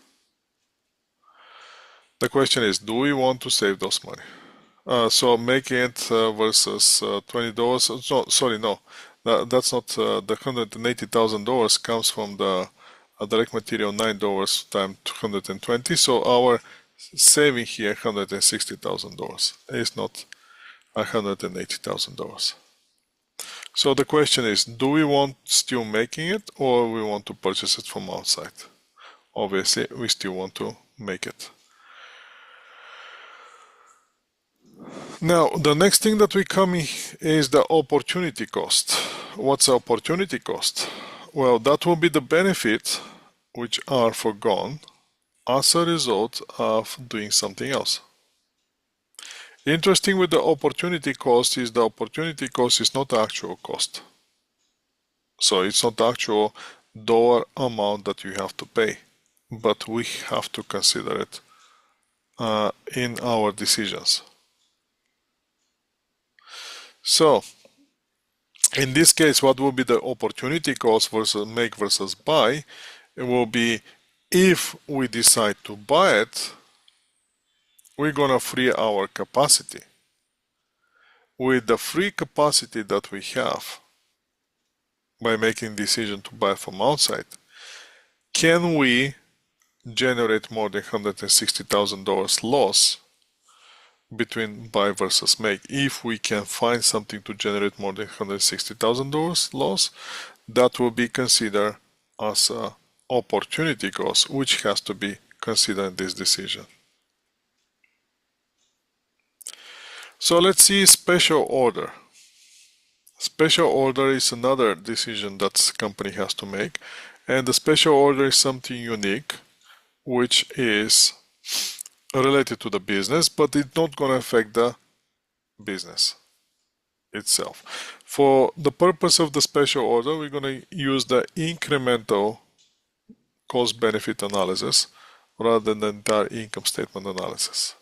The question is, do we want to save those money? So making it versus $20. No, sorry, no. That's not the $180,000 comes from the direct material $9 times 220. So our saving here $160,000 is not $180,000. So the question is, do we want still making it or we want to purchase it from outside? Obviously, we still want to make it. Now, the next thing that we come in is the opportunity cost. What's the opportunity cost? Well, that will be the benefits which are forgone as a result of doing something else. Interesting with the opportunity cost is the opportunity cost is not actual cost. So it's not the actual dollar amount that you have to pay, but we have to consider it in our decisions. So in this case, what will be the opportunity cost versus make versus buy? It will be if we decide to buy it, we're gonna free our capacity. With the free capacity that we have by making decision to buy from outside, can we generate more than $160,000 loss between buy versus make? If we can find something to generate more than $160,000 loss, that will be considered as an opportunity cost, which has to be considered in this decision. So let's see special order. Special order is another decision that company has to make, and the special order is something unique, which is related to the business, but it's not going to affect the business itself. For the purpose of the special order, we're going to use the incremental cost-benefit analysis rather than the entire income statement analysis.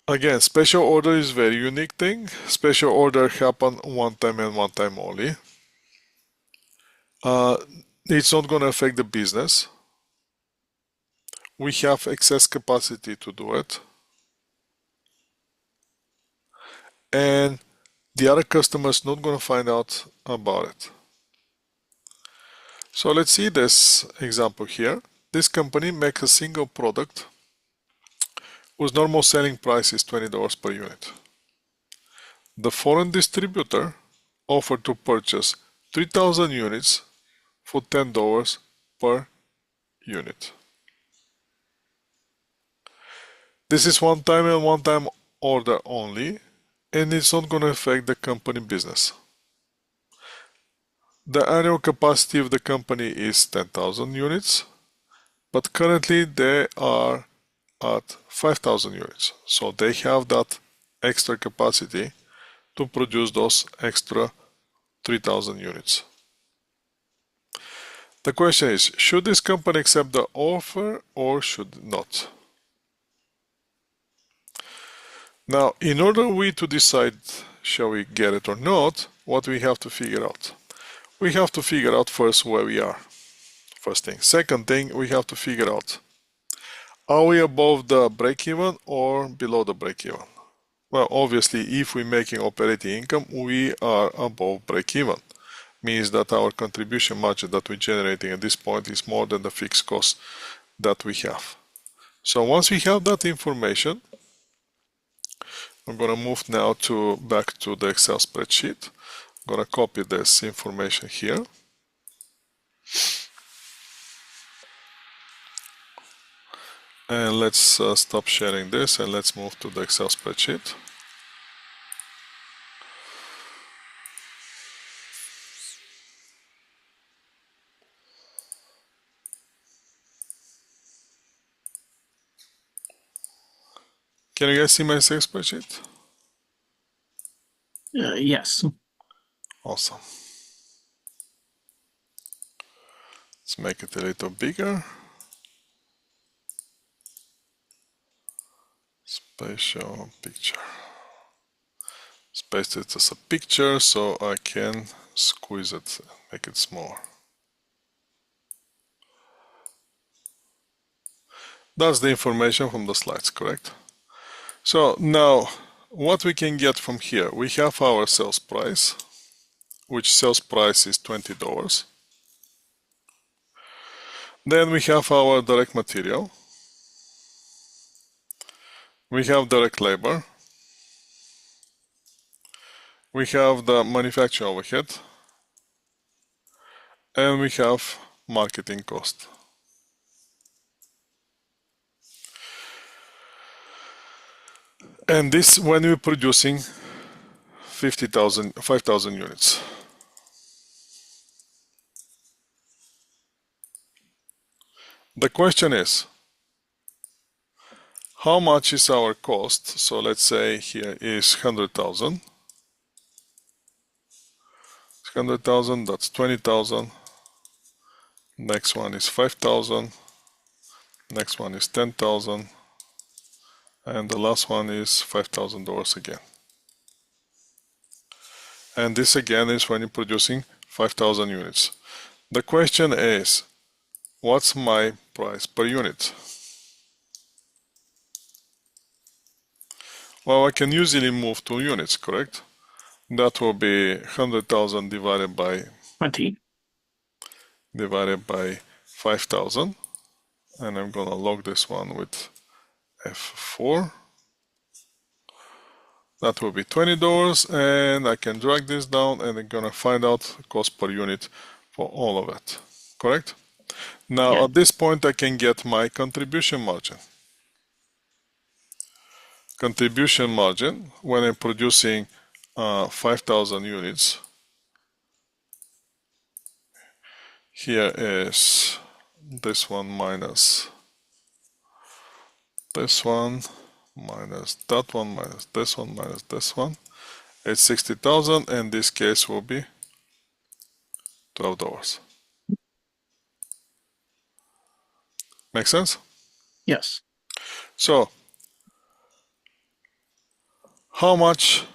Again, special order is very unique thing. Special order happen one time and one time only. It's not going to affect the business. We have excess capacity to do it. And the other customers not going to find out about it. So let's see this example here. This company makes a single product whose normal selling price is $20 per unit. The foreign distributor offered to purchase 3,000 units for $10 per unit. This is one time and one time order only, and it's not going to affect the company business. The annual capacity of the company is 10,000 units, but currently they are at 5,000 units. So they have that extra capacity to produce those extra 3,000 units. The question is, should this company accept the offer or should not? Now, in order we to decide shall we get it or not, what we have to figure out? We have to figure out first where we are. First thing. Second thing, we have to figure out, are we above the break-even or below the break-even? Well, obviously, if we're making operating income, we are above break-even. Means that our contribution margin that we're generating at this point is more than the fixed cost that we have. So once we have that information, I'm going to move now back to the Excel spreadsheet. I'm going to copy this information here. And let's stop sharing this and let's move to the Excel spreadsheet. Can you guys see my Excel spreadsheet? Yes. Awesome. Let's make it a little bigger. Spatial picture. Space it as a picture so I can squeeze it, make it smaller. That's the information from the slides, correct? So now what we can get from here, we have our sales price, which sales price is $20. Then we have our direct material. We have direct labor. We have the manufacturing overhead. And we have marketing cost. And this when we're producing 5,000 units. The question is, how much is our cost? So let's say here is 100,000. 100,000, that's 20,000. Next one is 5,000. Next one is 10,000. And the last one is $5,000 again. And this again is when you're producing 5,000 units. The question is, what's my price per unit? Well, I can usually move 2 units, correct? That will be 100,000 divided by 20. Divided by 5,000. And I'm gonna log this one with F4. That will be $20, and I can drag this down and I'm gonna find out cost per unit for all of it, correct? Now Yeah. at this point I can get my contribution margin. Contribution margin when I'm producing 5,000 units. Here is this one minus this one minus that one minus this one minus this one. It's 60,000, and this case will be $12. Make sense? Yes. So, how much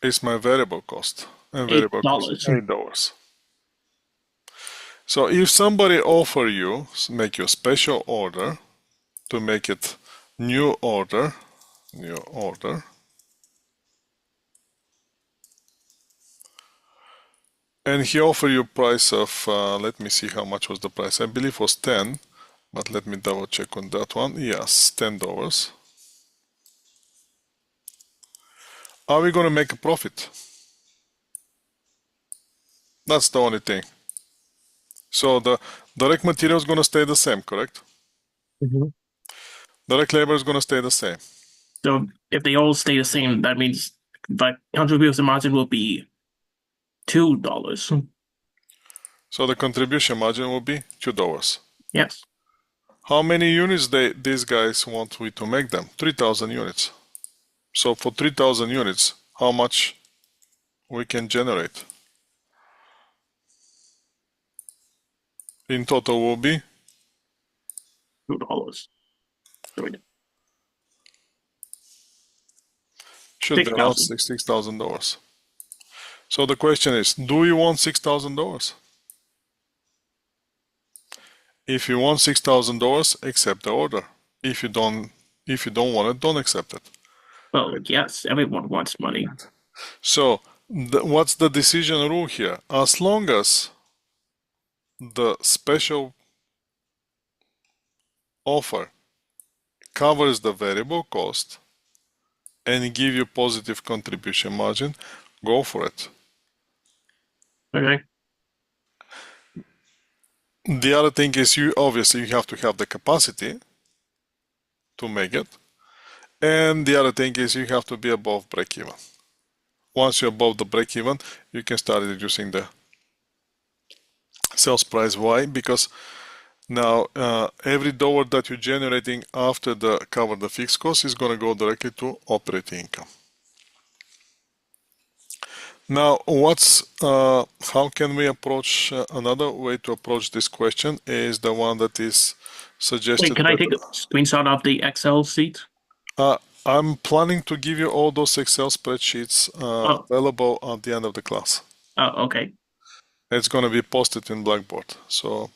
is my variable cost? And variable cost is $8. $8. So if somebody offer you, make you a special order to make it new order, and he offer you price of, let me see how much was the price. I believe it was 10, but let me double check on that one. Yes, $10. Are we going to make a profit? That's the only thing. So the direct material is going to stay the same, correct? Mm-hmm. Direct labor is going to stay the same. So if they all stay the same, that means the contribution margin will be $2. So the contribution margin will be $2. Yes. How many units these guys want we to make them? 3,000 units. So for 3,000 units, how much we can generate? In total will be $2. should be around $6,000. $6,000. So the question is, do you want $6,000? If you want $6,000, accept the order. If you don't want it, don't accept it. Well, yes, everyone wants money. So what's the decision rule here? As long as the special offer covers the variable cost and give you positive contribution margin, go for it. Okay. The other thing is you obviously have to have the capacity to make it. And the other thing is you have to be above break-even. Once you're above the break-even, you can start reducing the sales price. Why? Because now every dollar that you're generating after the cover the fixed cost is going to go directly to operating income. Now, how can we approach another way to approach this question is the one that is suggested. Wait, can I take a screenshot of the Excel sheet? I'm planning to give you all those Excel spreadsheets available at the end of the class. Oh, okay. It's going to be posted in Blackboard. So,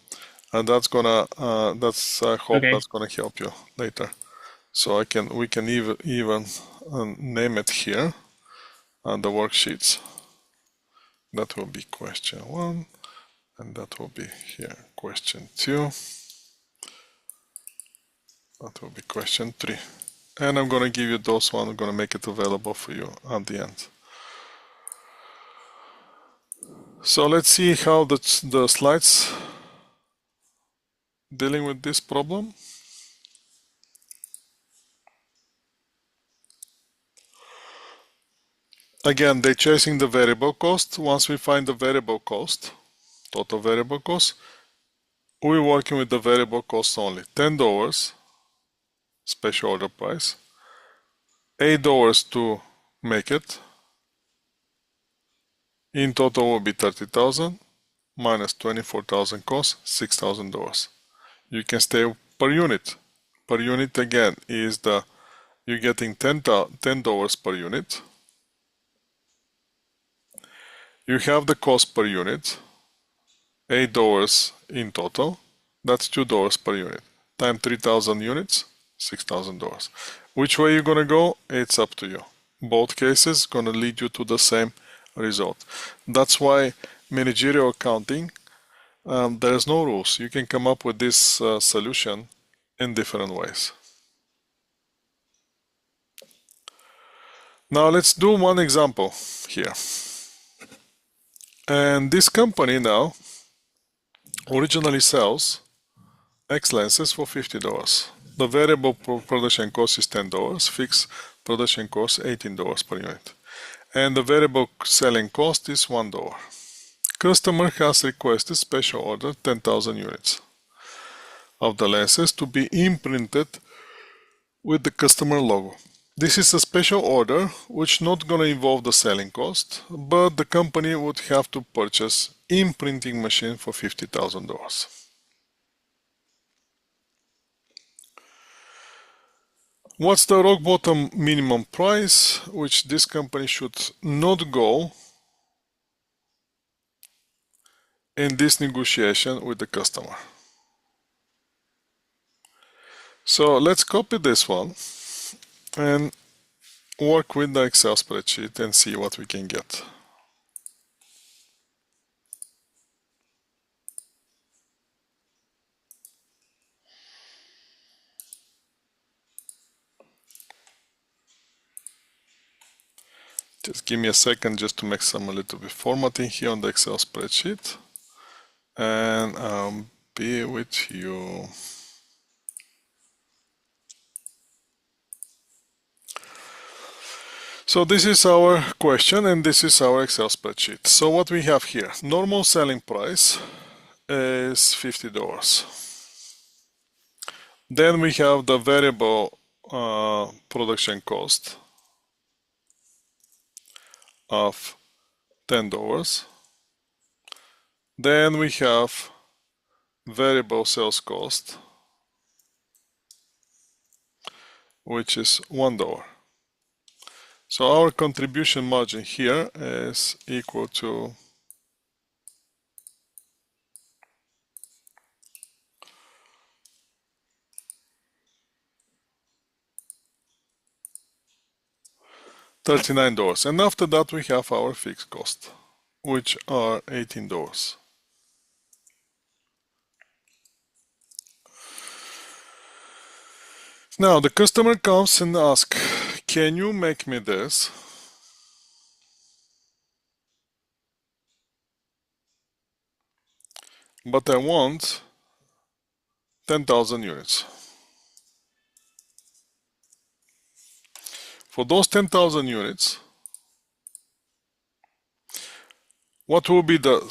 and that's gonna, I hope that's gonna help you later. So we can even name it here on the worksheets. That will be question 1, and that will be here question 2. That will be question 3. And I'm going to give you those one. I'm going to make it available for you at the end. So let's see how the slides dealing with this problem. Again, they're chasing the variable cost. Once we find the variable cost, total variable cost, we're working with the variable cost only. $10 special order price, $8 to make it. In total will be 30,000 minus 24,000 cost, $6,000. You can stay per unit. Per unit again is you're getting $10 per unit. You have the cost per unit, $8 in total. That's $2 per unit. Times 3,000 units, $6,000. Which way you're gonna go? It's up to you. Both cases gonna lead you to the same result. That's why managerial accounting, there's no rules. You can come up with this solution in different ways. Now let's do one example here. And this company now originally sells X lenses for $50. The variable production cost is $10, fixed production cost $18 per unit. And the variable selling cost is $1. Customer has requested special order 10,000 units of the lenses to be imprinted with the customer logo. This is a special order which not gonna involve the selling cost, but the company would have to purchase imprinting machine for $50,000. What's the rock bottom minimum price which this company should not go in this negotiation with the customer? So let's copy this one and work with the Excel spreadsheet and see what we can get. Just give me a second just to make some a little bit formatting here on the Excel spreadsheet, and I'll be with you. So this is our question and this is our Excel spreadsheet. So what we have here, normal selling price is $50. Then we have the variable production cost of $10. Then we have variable sales cost, which is $1. So our contribution margin here is equal to $39. And after that we have our fixed cost, which are $18. Now the customer comes and asks, can you make me this? But I want 10,000 units. For those 10,000 units, what will be the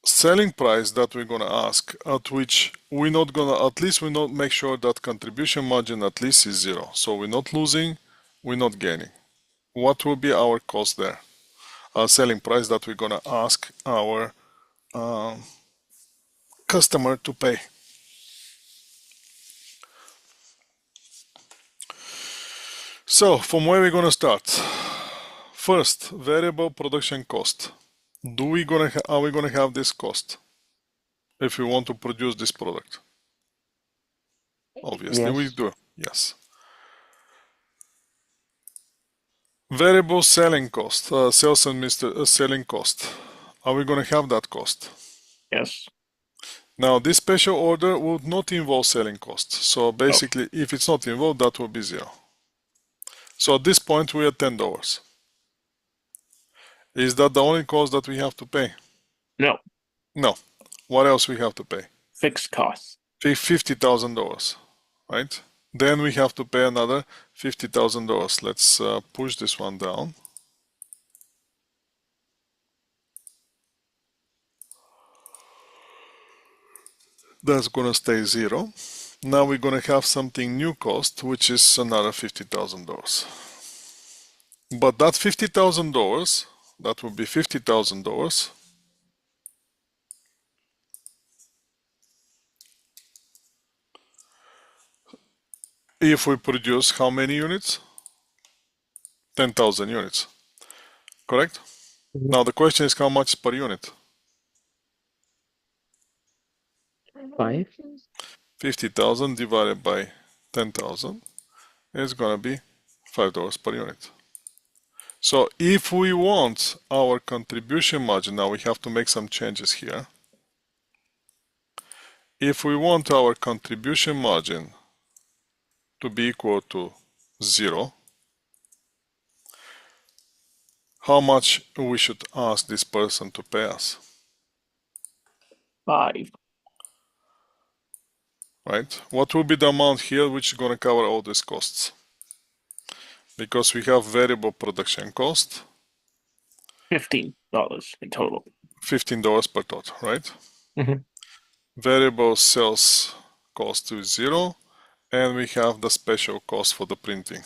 selling price that we're gonna ask, at which we're not gonna, at least we not make sure that contribution margin at least is 0. So we're not losing, we're not gaining. What will be our cost there? Our selling price that we're gonna ask our customer to pay. So from where we're gonna start? First, variable production cost. Are we gonna have this cost if we want to produce this product? Obviously, Yes. we do. Yes. Variable selling cost, sales and selling cost. Are we going to have that cost? Yes. Now, this special order would not involve selling costs. So Oh, basically, if it's not involved, that will be 0. So at this point, we are $10. Is that the only cost that we have to pay? no. No. What else we have to pay? Fixed costs. $50,000, right? Then we have to pay another $50,000. Let's push this one down. That's going to stay 0. Now we're going to have something new cost, which is another $50,000. But that $50,000, that would be $50,000. If we produce how many units? 10,000 units, correct? Mhm. Now the question is how much per unit? 5. 50,000 divided by 10,000 is going to be $5 per unit. So if we want our contribution margin, now we have to make some changes here. If we want our contribution margin to be equal to 0, how much we should ask this person to pay us, 5. right? What will be the amount here which is going to cover all these costs? Because we have variable production cost, $15 in total. $15 per tot, right? Mhm. Variable sales cost is 0, and we have the special cost for the printing.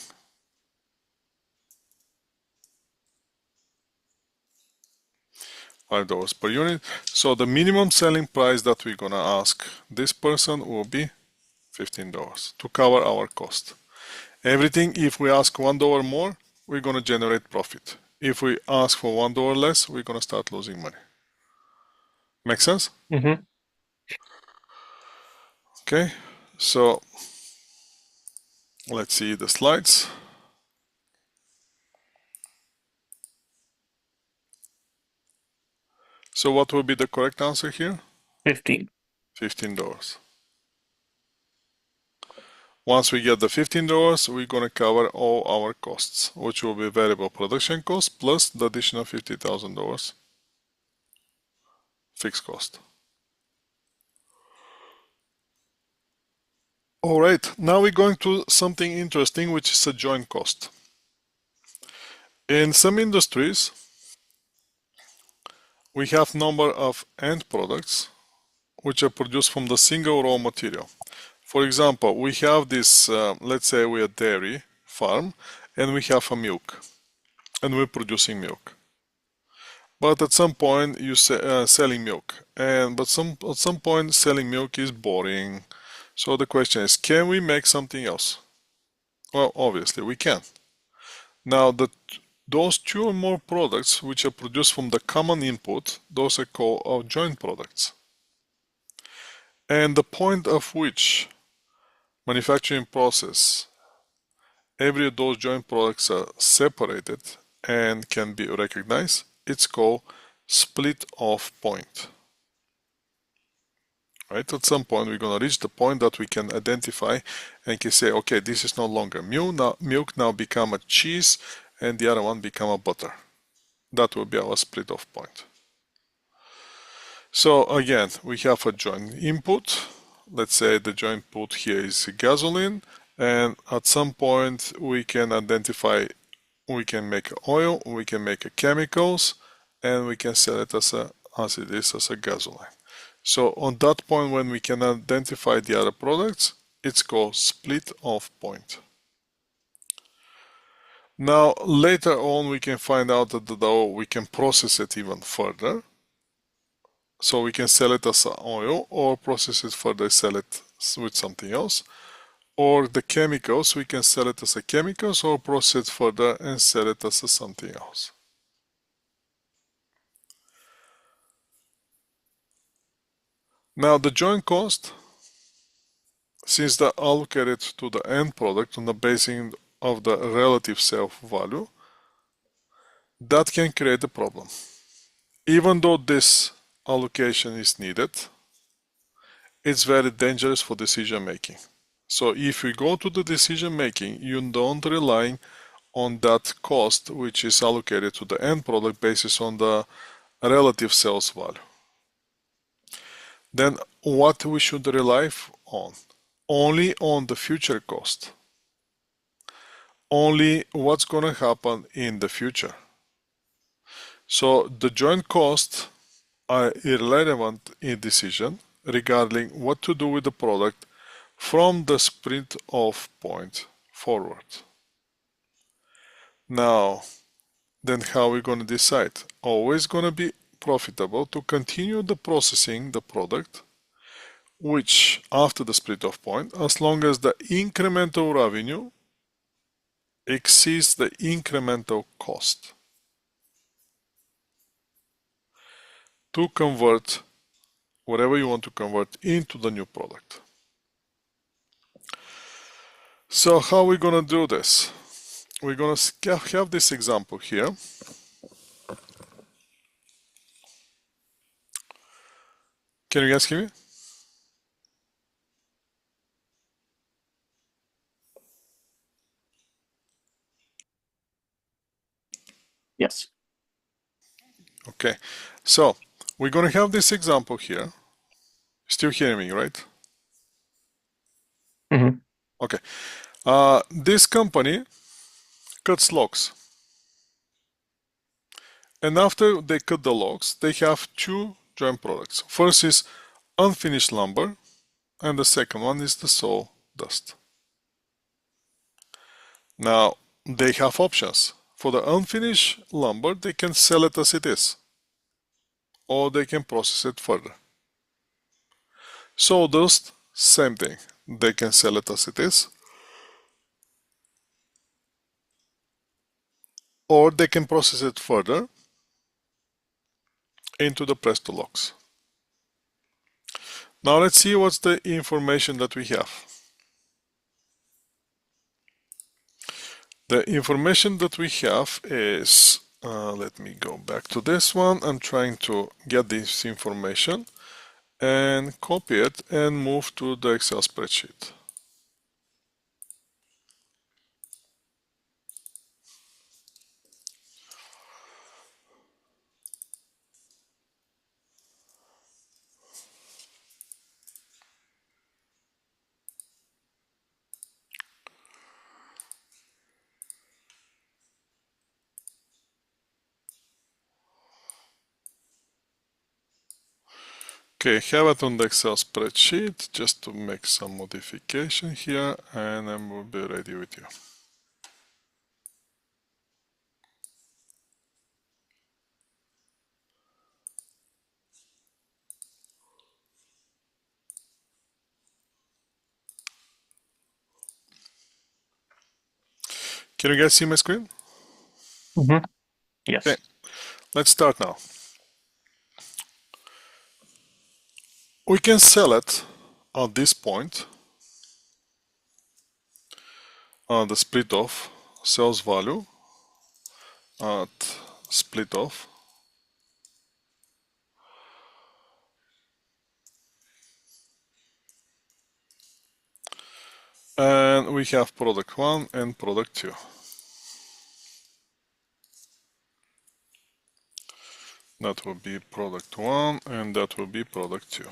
$5 per unit. So the minimum selling price that we're gonna ask this person will be $15 to cover our cost. Everything, if we ask $1 more, we're gonna generate profit. If we ask for $1 less, we're gonna start losing money. Make sense? Mhm. Okay, so let's see the slides. So what will be the correct answer here? 15. $15. Once we get the $15, we're going to cover all our costs, which will be variable production cost plus the additional $50,000 fixed cost. All right, now we're going to something interesting, which is a joint cost. In some industries, we have number of end products which are produced from the single raw material. For example, we have this, let's say we're a dairy farm and we have a milk and we're producing milk. But at some point you selling milk, but at some point selling milk is boring. So the question is, can we make something else? Well, obviously we can. Now those two or more products which are produced from the common input, those are called joint products. And the point of which manufacturing process every of those joint products are separated and can be recognized, it's called split off point. Right? At some point we're going to reach the point that we can identify and can say, okay, this is no longer milk now become a cheese and the other one become a butter. That will be our split off point. So again, we have a joint input. Let's say the joint input here is gasoline, and at some point we can identify, we can make oil, we can make chemicals, and we can sell it as it is as a gasoline. So on that point, when we can identify the other products, it's called split off point. Now later on we can find out that we can process it even further. So we can sell it as oil or process it further, sell it with something else. Or the chemicals, we can sell it as a chemicals or process it further and sell it as something else. Now the joint cost, since they're allocated to the end product on the basis of the relative sale value, that can create a problem. Even though this allocation is needed, it's very dangerous for decision making. So if you go to the decision making, you don't rely on that cost which is allocated to the end product basis on the relative sales value. Then what we should rely on? Only on the future cost. Only what's going to happen in the future. So the joint costs are irrelevant in decision regarding what to do with the product from the sprint off point forward. Now, then how are we going to decide? Always going to be profitable to continue the processing the product, which after the split off point, as long as the incremental revenue exceeds the incremental cost to convert whatever you want to convert into the new product. So how are we going to do this? We're going to have this example here. Can you guys hear me? Yes. Okay, so we're going to have this example here. Still hearing me, right? Mm-hmm. Okay. This company cuts logs. And after they cut the logs, they have two joint products. First is unfinished lumber, and the second one is the sawdust. Now, they have options. For the unfinished lumber, they can sell it as it is, or they can process it further. Sawdust, same thing. They can sell it as it is, or they can process it further into the Presto logs. Now let's see what's the information that we have. The information that we have is, let me go back to this one. I'm trying to get this information and copy it and move to the Excel spreadsheet. Okay, have it on the Excel spreadsheet just to make some modification here, and then we'll be ready with you. Can you guys see my screen? Mm-hmm. Yes. Okay, let's start now. We can sell it at this point, the split off sales value at split off. And we have product 1 and product 2. That will be product 1 and that will be product 2.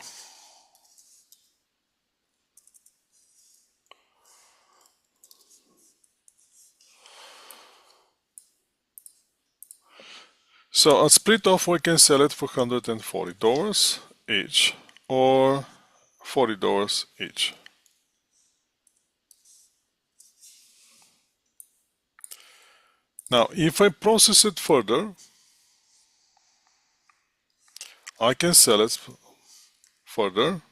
So at split off we can sell it for $140 each or $40 each. Now if I process it further, I can sell it further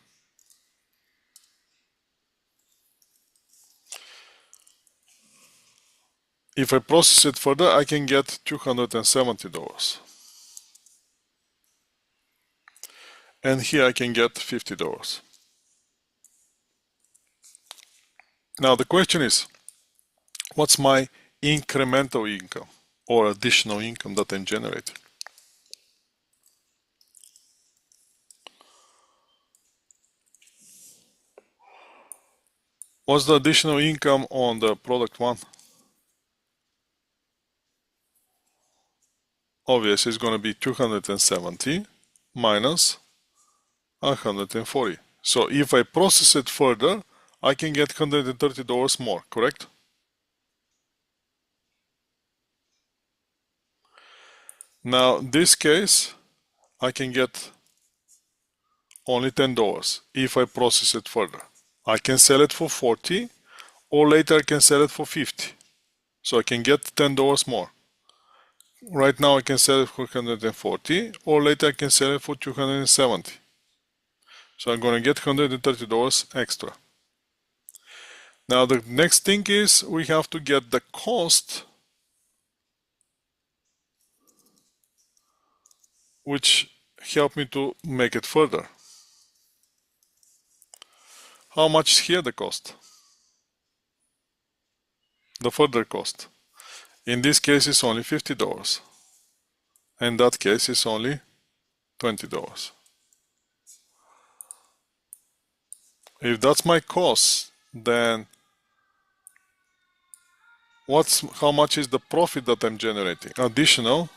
If I process it further, I can get $270. And here I can get $50. Now the question is, what's my incremental income? or additional income that I'm generating. What's the additional income on the product 1? Obviously, it's going to be 270 minus 140. So if I process it further, I can get $130 more, correct? Now, in this case, I can get only $10 if I process it further. I can sell it for 40, or later I can sell it for 50. So I can get $10 more. Right now I can sell it for 140, or later I can sell it for 270. So I'm going to get $130 extra. Now the next thing is we have to get the cost, which help me to make it further. How much is here the cost? The further cost. In this case it's only $50. In that case it's only $20. If that's my cost, then how much is the profit that I'm generating? Additional.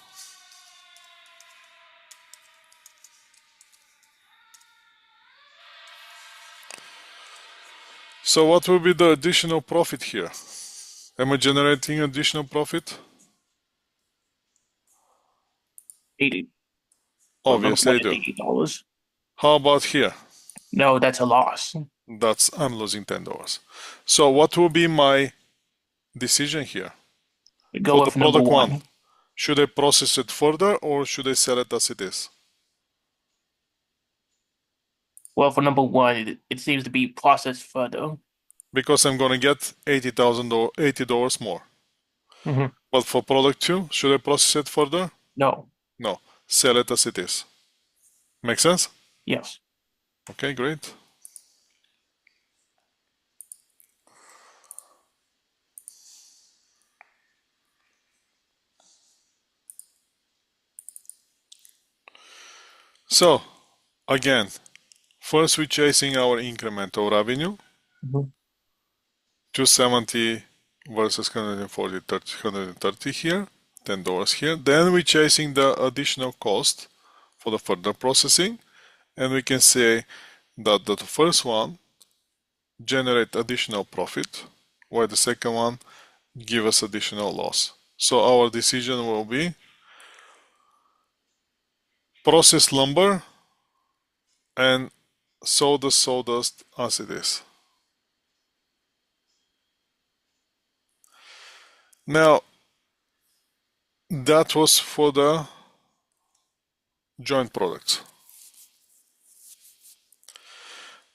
So what will be the additional profit here? Am I generating additional profit? 80. Obviously I do. $80. How about here? No, that's a loss. I'm losing $10. So what will be my decision here? Go For the with number product 1, one. should I process it further or should I sell it as it is? Well, for number one, it seems to be processed further. Because I'm going to get $80 more. Mm-hmm. But for product 2, should I process it further? No. No. Sell it as it is. Make sense? Yes. Okay, great. So, again, first we're chasing our incremental revenue, Mm-hmm. 270 versus 140, 130 here, $10 here. Then we're chasing the additional cost for the further processing, and we can say that the first one generate additional profit, while the second one give us additional loss. So our decision will be process lumber and sow the sawdust as it is. Now, that was for the joint products.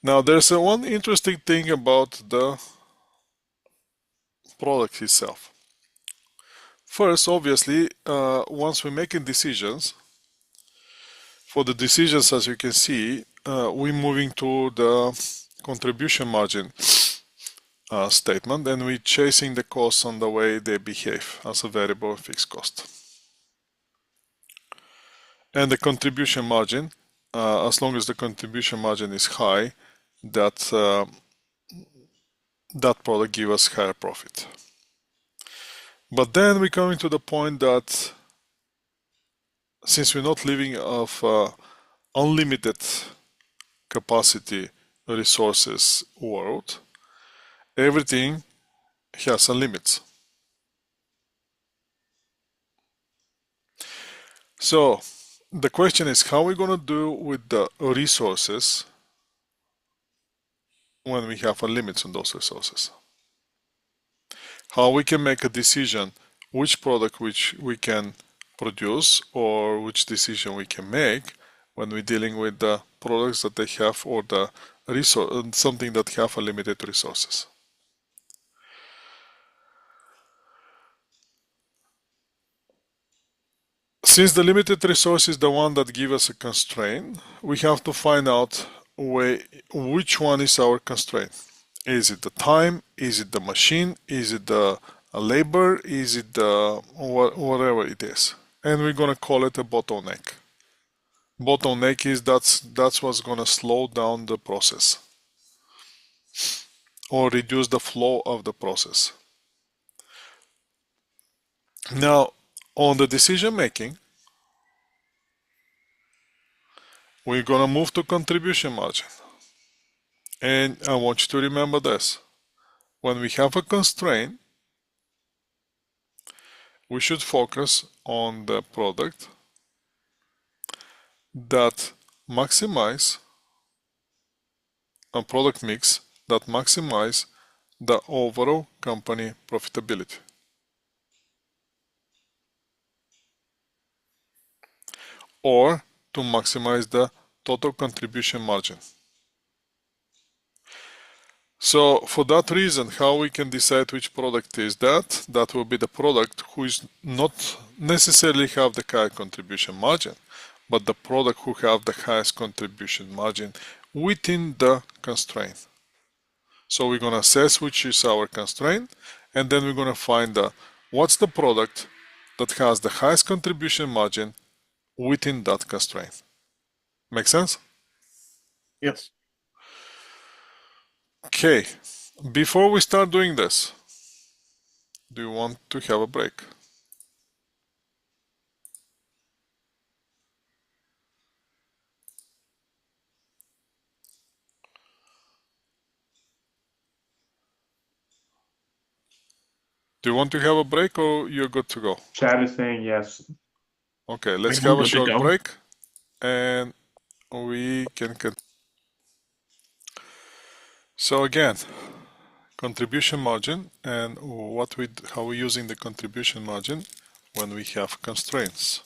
Now, there's one interesting thing about the product itself. First, obviously, once we're making decisions, for the decisions, as you can see, we're moving to the contribution margin statement, and we're chasing the costs on the way they behave as a variable or fixed cost. And the contribution margin, as long as the contribution margin is high, that product gives us higher profit. But then we're coming to the point that since we're not living of unlimited capacity resources world, everything has a limit. So the question is, how are we going to do with the resources when we have a limit on those resources? How we can make a decision which product which we can produce or which decision we can make when we're dealing with the products that they have or the resource, something that have a limited resources. Since the limited resource is the one that gives us a constraint, we have to find out which one is our constraint. Is it the time? Is it the machine? Is it the A labor, is it whatever it is, and we're gonna call it a bottleneck. Bottleneck is that's what's gonna slow down the process or reduce the flow of the process. Now, on the decision making, we're gonna move to contribution margin. And I want you to remember this. When we have a constraint, we should focus on the product that maximize a product mix that maximize the overall company profitability. Or to maximize the total contribution margin. So for that reason, how we can decide which product is that? That will be the product who is not necessarily have the high contribution margin, but the product who have the highest contribution margin within the constraint. So we're going to assess which is our constraint, and then we're going to find what's the product that has the highest contribution margin within that constraint. Make sense? Yes. Okay, before we start doing this, do you want to have a break? Do you want to have a break or you're good to go? Chat is saying yes. Okay, let's We're have a good to short go. break and we can continue. So again, contribution margin and how we're using the contribution margin when we have constraints.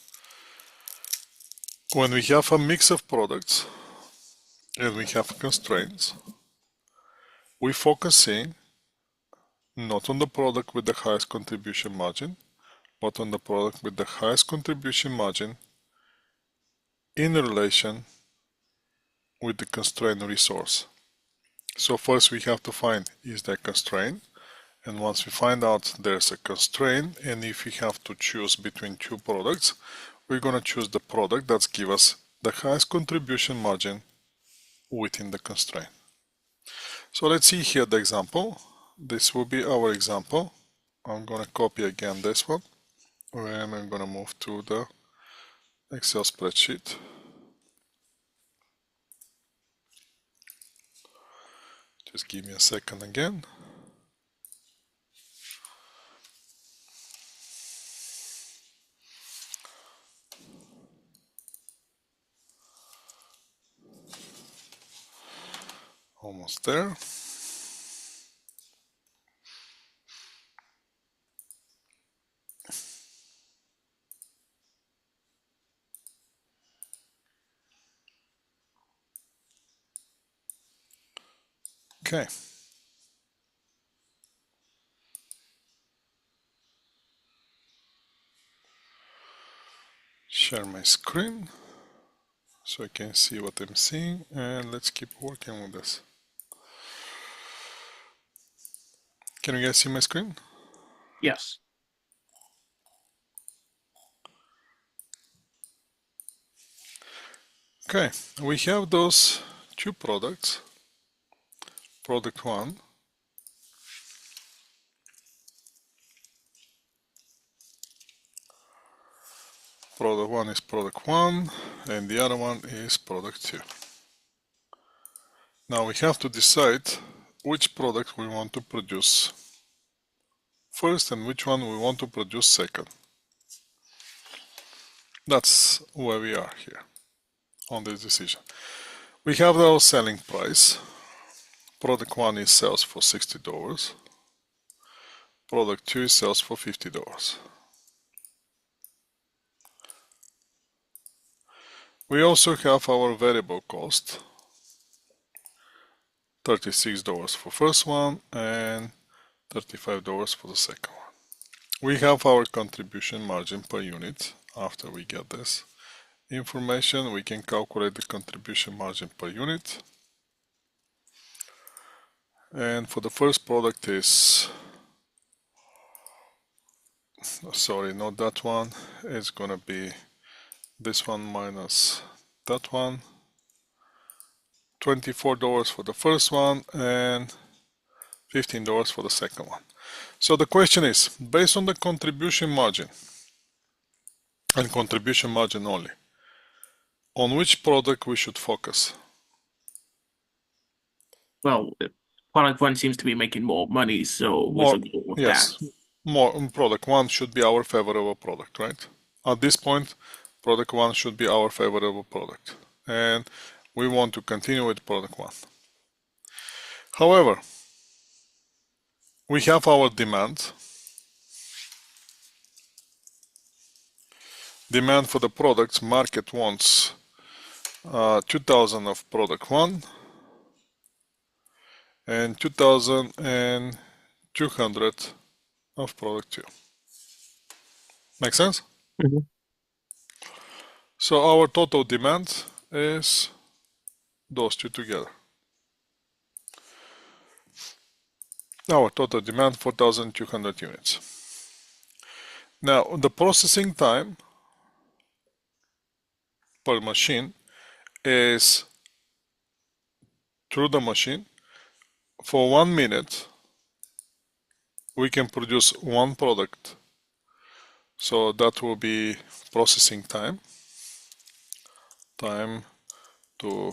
When we have a mix of products and we have constraints, we're focusing not on the product with the highest contribution margin, but on the product with the highest contribution margin in relation with the constraint resource. So first we have to find is there constraint, and once we find out there's a constraint, and if we have to choose between two products, we're going to choose the product that's give us the highest contribution margin within the constraint. So let's see here the example. This will be our example. I'm going to copy again this one, and I'm going to move to the Excel spreadsheet. Just give me a second again. Almost there. Okay. Share my screen so I can see what I'm seeing, and let's keep working with this. Can you guys see my screen? Yes. Okay, we have those two products. Product 1 is product 1 and the other one is product 2. Now we have to decide which product we want to produce first and which one we want to produce second. That's where we are here on this decision. We have our selling price. Product 1 is sells for $60. Product 2 sells for $50. We also have our variable cost, $36 for first one and $35 for the second one. We have our contribution margin per unit. After we get this information, we can calculate the contribution margin per unit. And for the first product is sorry, not that one. It's gonna be this one minus that one. $24 for the first one and $15 for the second one. So the question is, based on the contribution margin and contribution margin only, on which product we should focus? Well, product one seems to be making more money, so we should go with Yes, that. more product one should be our favorable product, right? At this point, product one should be our favorable product, and we want to continue with product one. However, we have our demand. Demand for the products, market wants 2000 of product one and 2200 of product two. Make sense? Mhm. So our total demand is those two together. Our total demand 4200 units. Now the processing time per machine is through the machine. For 1 minute we can produce one product, so that will be processing time to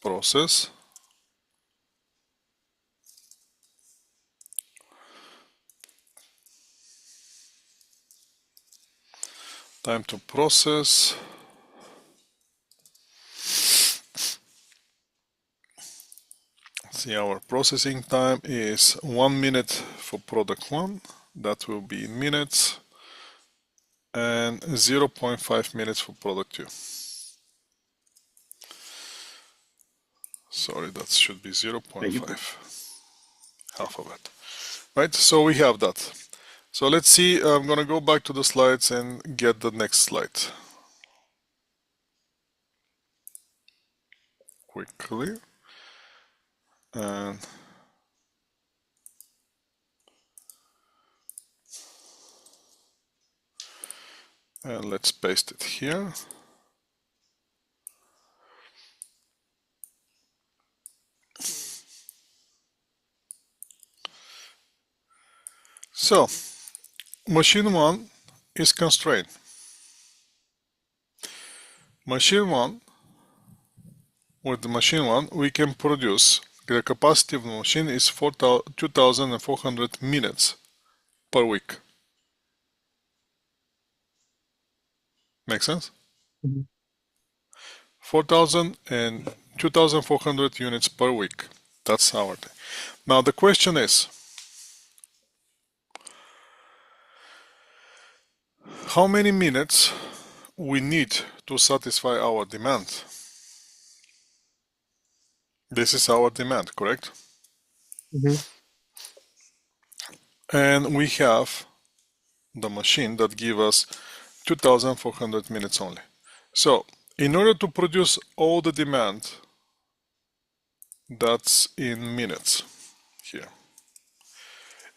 process. Time to process. See, our processing time is 1 minute for product one, that will be in minutes, and 0.5 minutes for product two. Sorry, that should be 0.5, half of it. Right, so we have that. So let's see, I'm gonna go back to the slides and get the next slide quickly. And let's paste it here. So, machine one is constrained. Machine one, with the machine one, we can produce, the capacity of the machine is 2400 minutes per week. Make sense? Mhm. 4000 and 2400 units per week. That's our thing. Now the question is, how many minutes we need to satisfy our demand? This is our demand, correct? Mhm. And we have the machine that gives us 2400 minutes only. So in order to produce all the demand, that's in minutes here.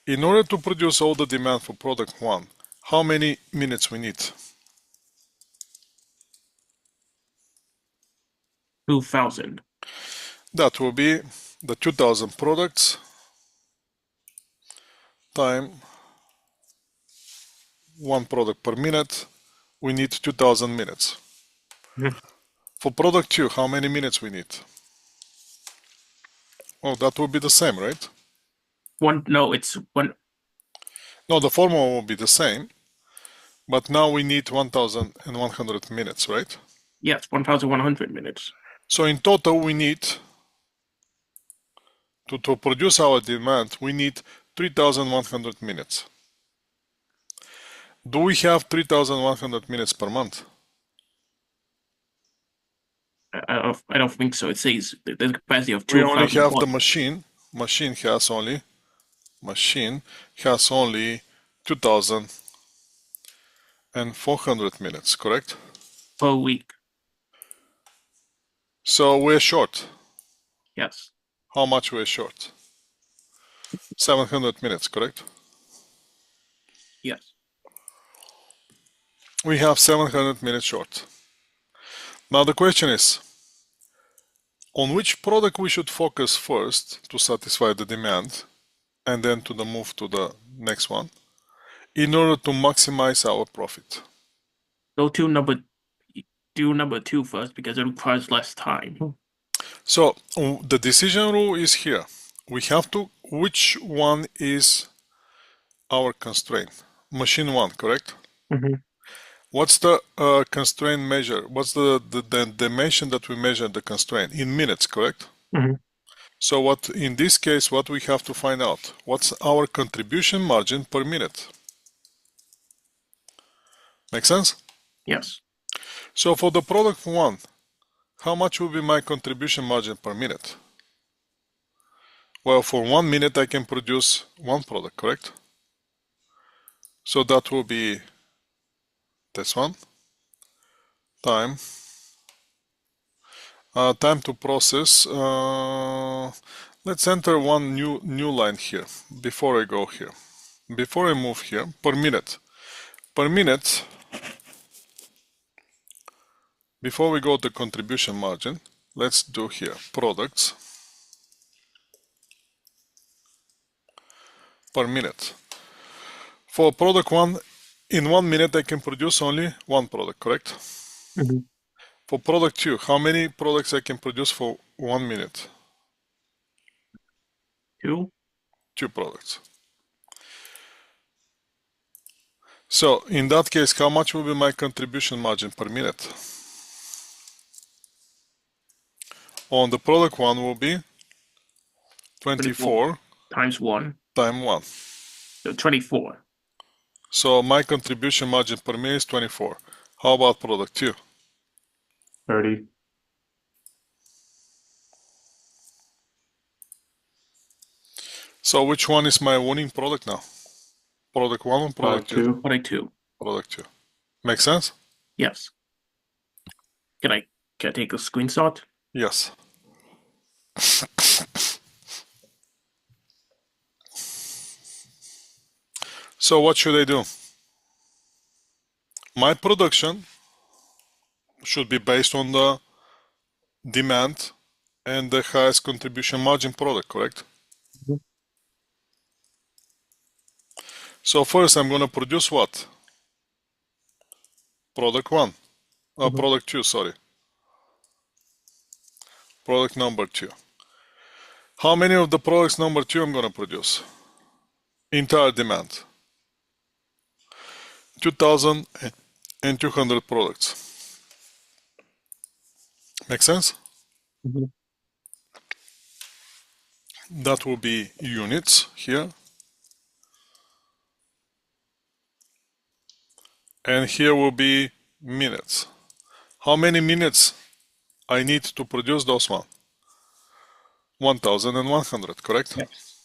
In order to produce all the demand for product one, how many minutes we need? 2000. That will be the 2000 products time one product per minute. We need 2000 minutes. Mhm. For product two, how many minutes we need? Oh, that will be the same, right? No, it's one. No, the formula will be the same, but now we need 1100 minutes, right? Yes, 1100 minutes. So in total, we need to produce our demand, we need 3100 minutes. Do we have 3100 minutes per month? I don't think so. It says there's a capacity of We only 2000 have the watts. machine. Machine has only 2400 minutes, correct? Per week. So we're short. Yes. How much we're short? 700 minutes, correct? Yes. we have 700 minutes short. Now the question is, on which product we should focus first to satisfy the demand and then to the move to the next one in order to maximize our profit. Go to number two first because it requires less time. So the decision rule is here. We have to, which one is our constraint? Machine one, correct? What's the constraint measure? What's the dimension that we measure the constraint? In minutes, correct? So what in this case, what we have to find out? What's our contribution margin per minute? Make sense? Yes. So for the product one, how much will be my contribution margin per minute? Well, for 1 minute I can produce one product, correct? So that will be this one time time to process. Let's enter one new line here before I go here. Before I move here, per minute. Per minute, before we go to contribution margin, let's do here products per minute. For product one, in 1 minute I can produce only one product, correct? For product two, how many products I can produce for 1 minute? Two. Two products. So in that case, how much will be my contribution margin per minute? On the product one will be 24 times 1. times 1. So 24. So my contribution margin per minute is 24. How about product 2? 30. So which one is my winning product now? Product 1 or product 2? Product 2. Product 2. Make sense? Yes. Can I take a screenshot? Yes. So what should I do? My production should be based on the demand and the highest contribution margin product, correct? So first I'm going to produce what? Product 1. Product 2, sorry. Product number 2. How many of the products number 2 I'm going to produce? Entire demand. 2,200 products. Make sense? That will be units here. And here will be minutes. How many minutes I need to produce those one? 1,100, correct? Yes.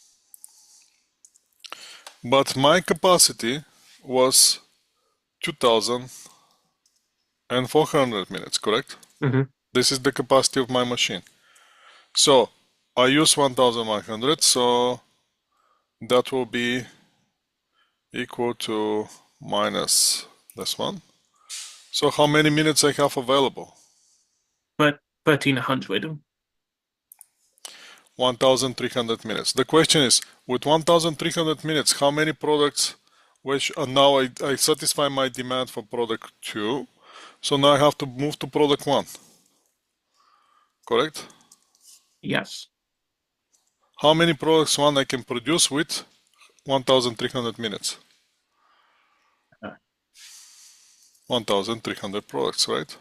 But my capacity was 2,400 minutes, correct? This is the capacity of my machine. So I use 1,100, so that will be equal to minus this one. So how many minutes I have available? But 1,300. 1,300 minutes. The question is, with 1,300 minutes, how many products, which now I satisfy my demand for product 2, so now I have to move to product 1, correct? Yes. How many products 1 I can produce with 1,300 minutes? 1,300 products, right?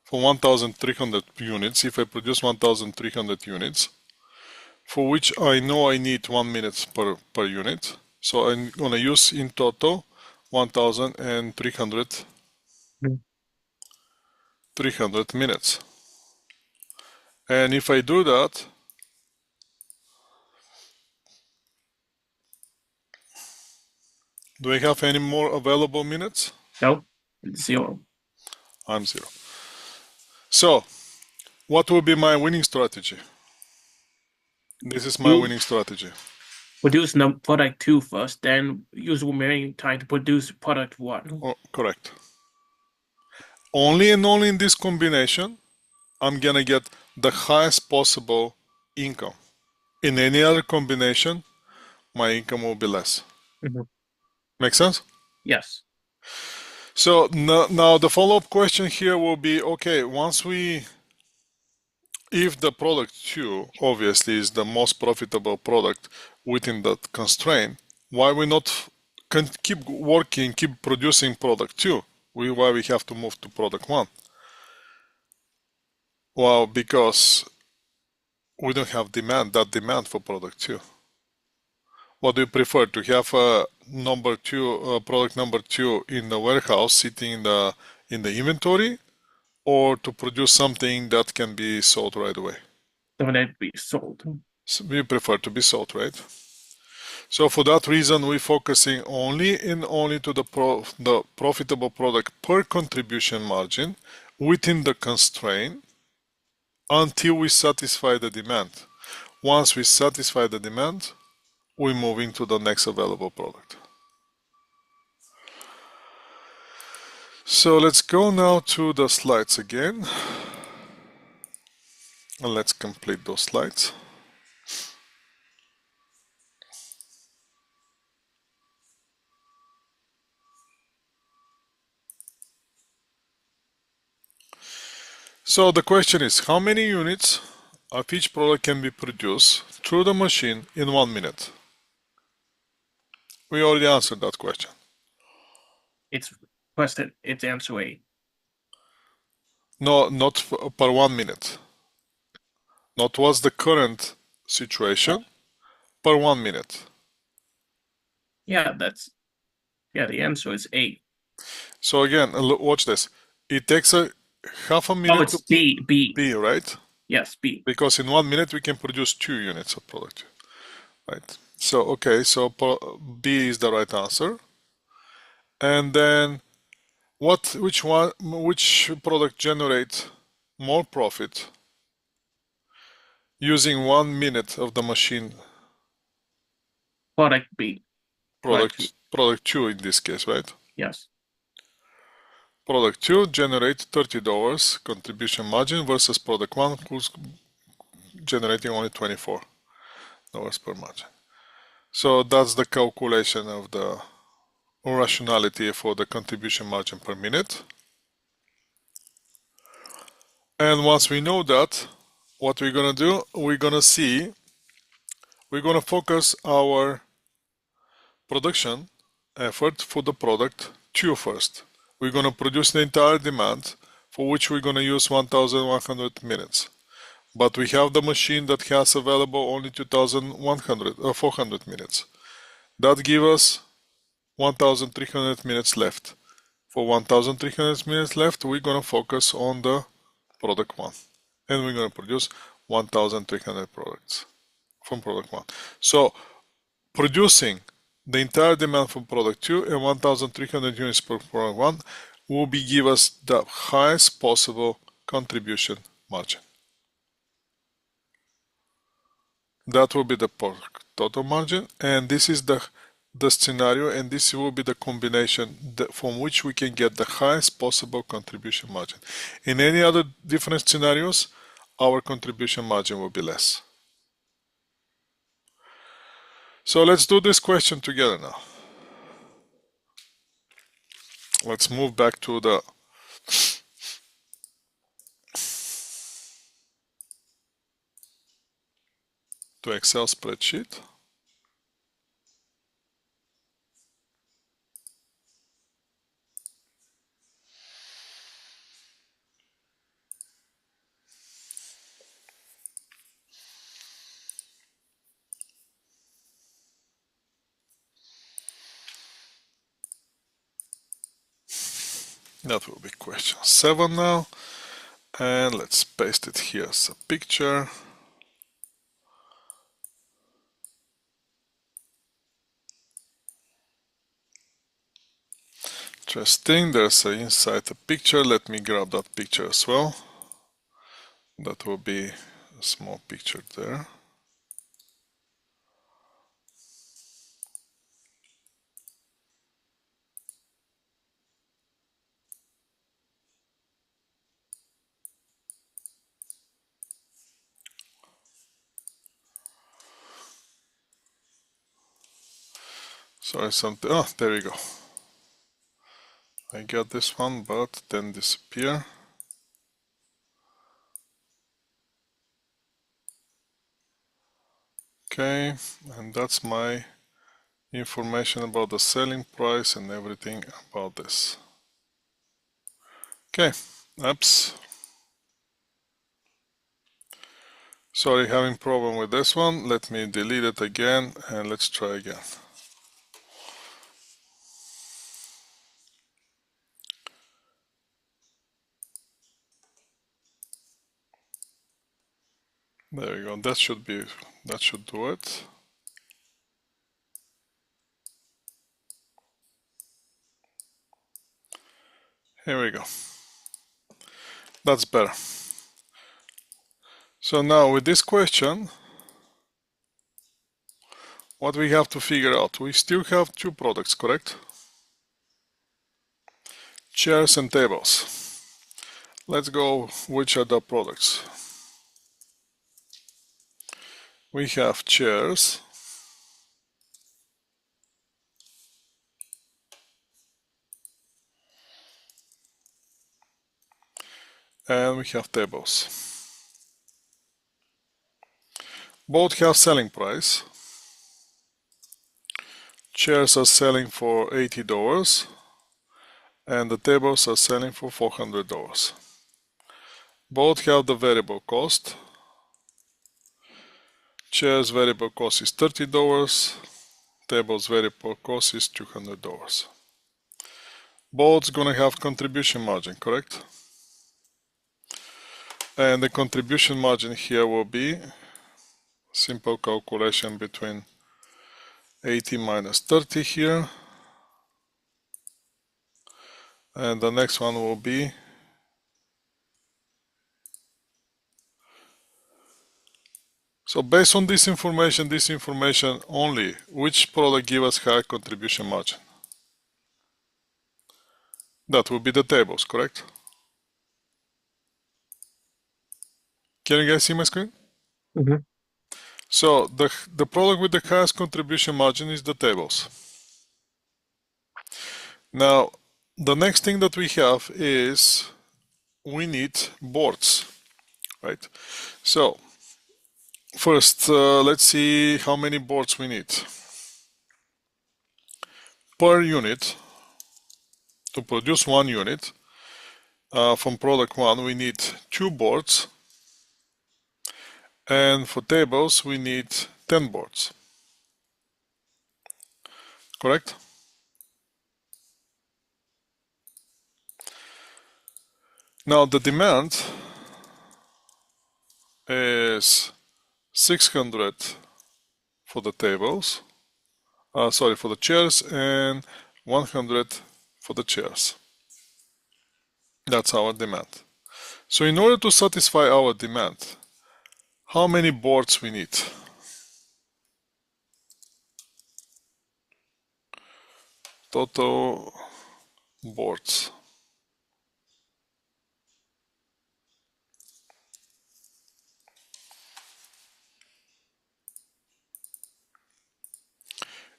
For 1,300 units, if I produce 1,300 units, for which I know I need 1 minute per unit, so I'm gonna use in total 1,300 300 minutes. And if I do that, do I have any more available minutes? No. 0. I'm 0. So, what will be my winning strategy? This is my winning strategy. Produce product 2 first, then use remaining time to produce product 1. Oh, correct. only and only in this combination, I'm gonna get the highest possible income. In any other combination, my income will be less. Mhm. Make sense? Yes. So now the follow-up question here will be, okay, if the product 2 obviously is the most profitable product within that constraint, why we not can keep working, keep producing product 2? Why we have to move to product 1? Well, because we don't have demand for product 2. What do you prefer, to have a product number 2 in the warehouse sitting in the inventory, or to produce something that can be sold right away? So that be sold. So we prefer to be sold, right? So for that reason, we're focusing only to the profitable product per contribution margin within the constraint until we satisfy the demand. Once we satisfy the demand, we're moving to the next available product. So let's go now to the slides again, and let's complete those slides. So the question is, how many units of each product can be produced through the machine in 1 minute? We already answered that question. It's requested. It's answer A. No, not per 1 minute. Not what's the current situation per 1 minute. Yeah, the answer is A. So again, watch this. It takes a half a Oh, minute it's to B. be, right? Yes, B. Because in 1 minute we can produce 2 units of product, right? So okay, so B is the right answer. And then which product generates more profit using 1 minute of the machine? Product B. Product 2 in this case, right? Yes. Product 2 generates $30 contribution margin versus product 1 who's generating only $24 per margin. So that's the calculation of the rationality for the contribution margin per minute. And once we know that, what we're gonna do, we're gonna focus our production effort for the product 2 first. We're gonna produce the entire demand, for which we're gonna use 1,100 minutes. But we have the machine that has available only 400 minutes. That gives us 1,300 minutes left. For 1,300 minutes left, we're gonna focus on the product 1, and we're gonna produce 1,300 products from product 1. So producing the entire demand from product 2 and 1,300 units per product 1 will give us the highest possible contribution margin. That will be the total margin, and this is the scenario, and this will be the combination from which we can get the highest possible contribution margin. In any other different scenarios, our contribution margin will be less. So let's do this question together now. Let's move back to the Excel spreadsheet. That will be question 7 now, and let's paste it here as a picture. Interesting, there's inside the picture. Let me grab that picture as well. That will be a small picture there. Sorry, something. Oh, there we go. I got this one, but then disappear. Okay, and that's my information about the selling price and everything about this. Okay, oops. Sorry, having problem with this one. Let me delete it again and let's try again. There we go. That should do it. Here we go. That's better. So now with this question, what we have to figure out, we still have two products, correct? Chairs and tables. Let's go, which are the products? We have chairs and we have tables. Both have selling price. Chairs are selling for $80 and the tables are selling for $400. Both have the variable cost. Chairs variable cost is $30, tables variable cost is $200. Both gonna have contribution margin, correct? And the contribution margin here will be simple calculation between 80 minus 30 here, and the next one will be so based on this information only, which product give us higher contribution margin? That will be the tables, correct? Can you guys see my screen? Mm-hmm. So the product with the highest contribution margin is the tables. Now, the next thing that we have is we need boards, right? So first, let's see how many boards we need. Per unit, to produce one unit, from product one, we need 2 boards. And for tables, we need 10 boards. Correct? Now the demand is 600 for the tables, for the chairs, and 100 for the chairs. That's our demand. So in order to satisfy our demand, how many boards we need? Total boards.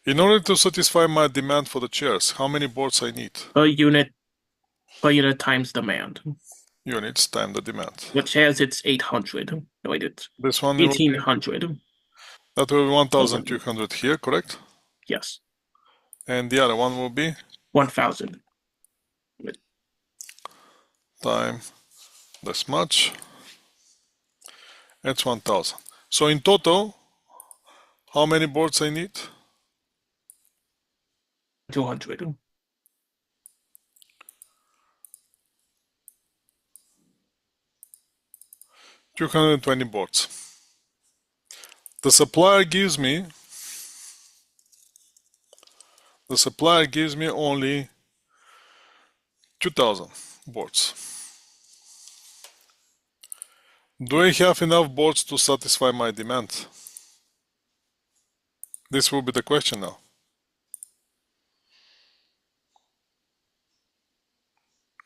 In order to satisfy my demand for the chairs, how many boards I need? Per unit times demand, Units times the demand. which has its 800. No, wait, it's This one will be, 1800. that will be 1200 here, correct? Yes. And the other one will be 1000. time this much. It's 1000. So in total, how many boards I need? 200. 220 boards. The supplier gives me only 2000 boards. Do I have enough boards to satisfy my demand? This will be the question now.